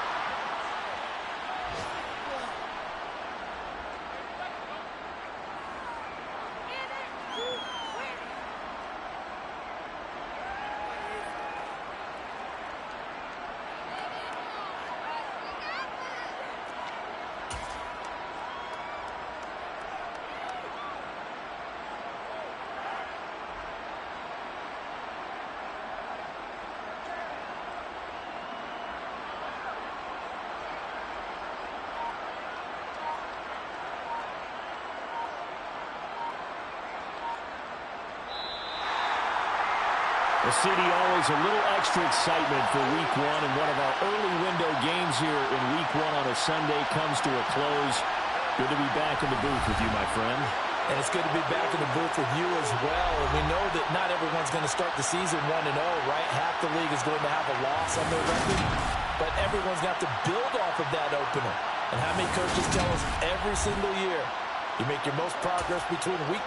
The city always a little extra excitement for Week 1, and one of our early window games here in Week 1 on a Sunday comes to a close. Good to be back in the booth with you, my friend. And it's good to be back in the booth with you as well. And we know that not everyone's going to start the season 1-0, right? Half the league is going to have a loss on their record, but everyone's going to have to build off of that opener. And how many coaches tell us every single year, you make your most progress between week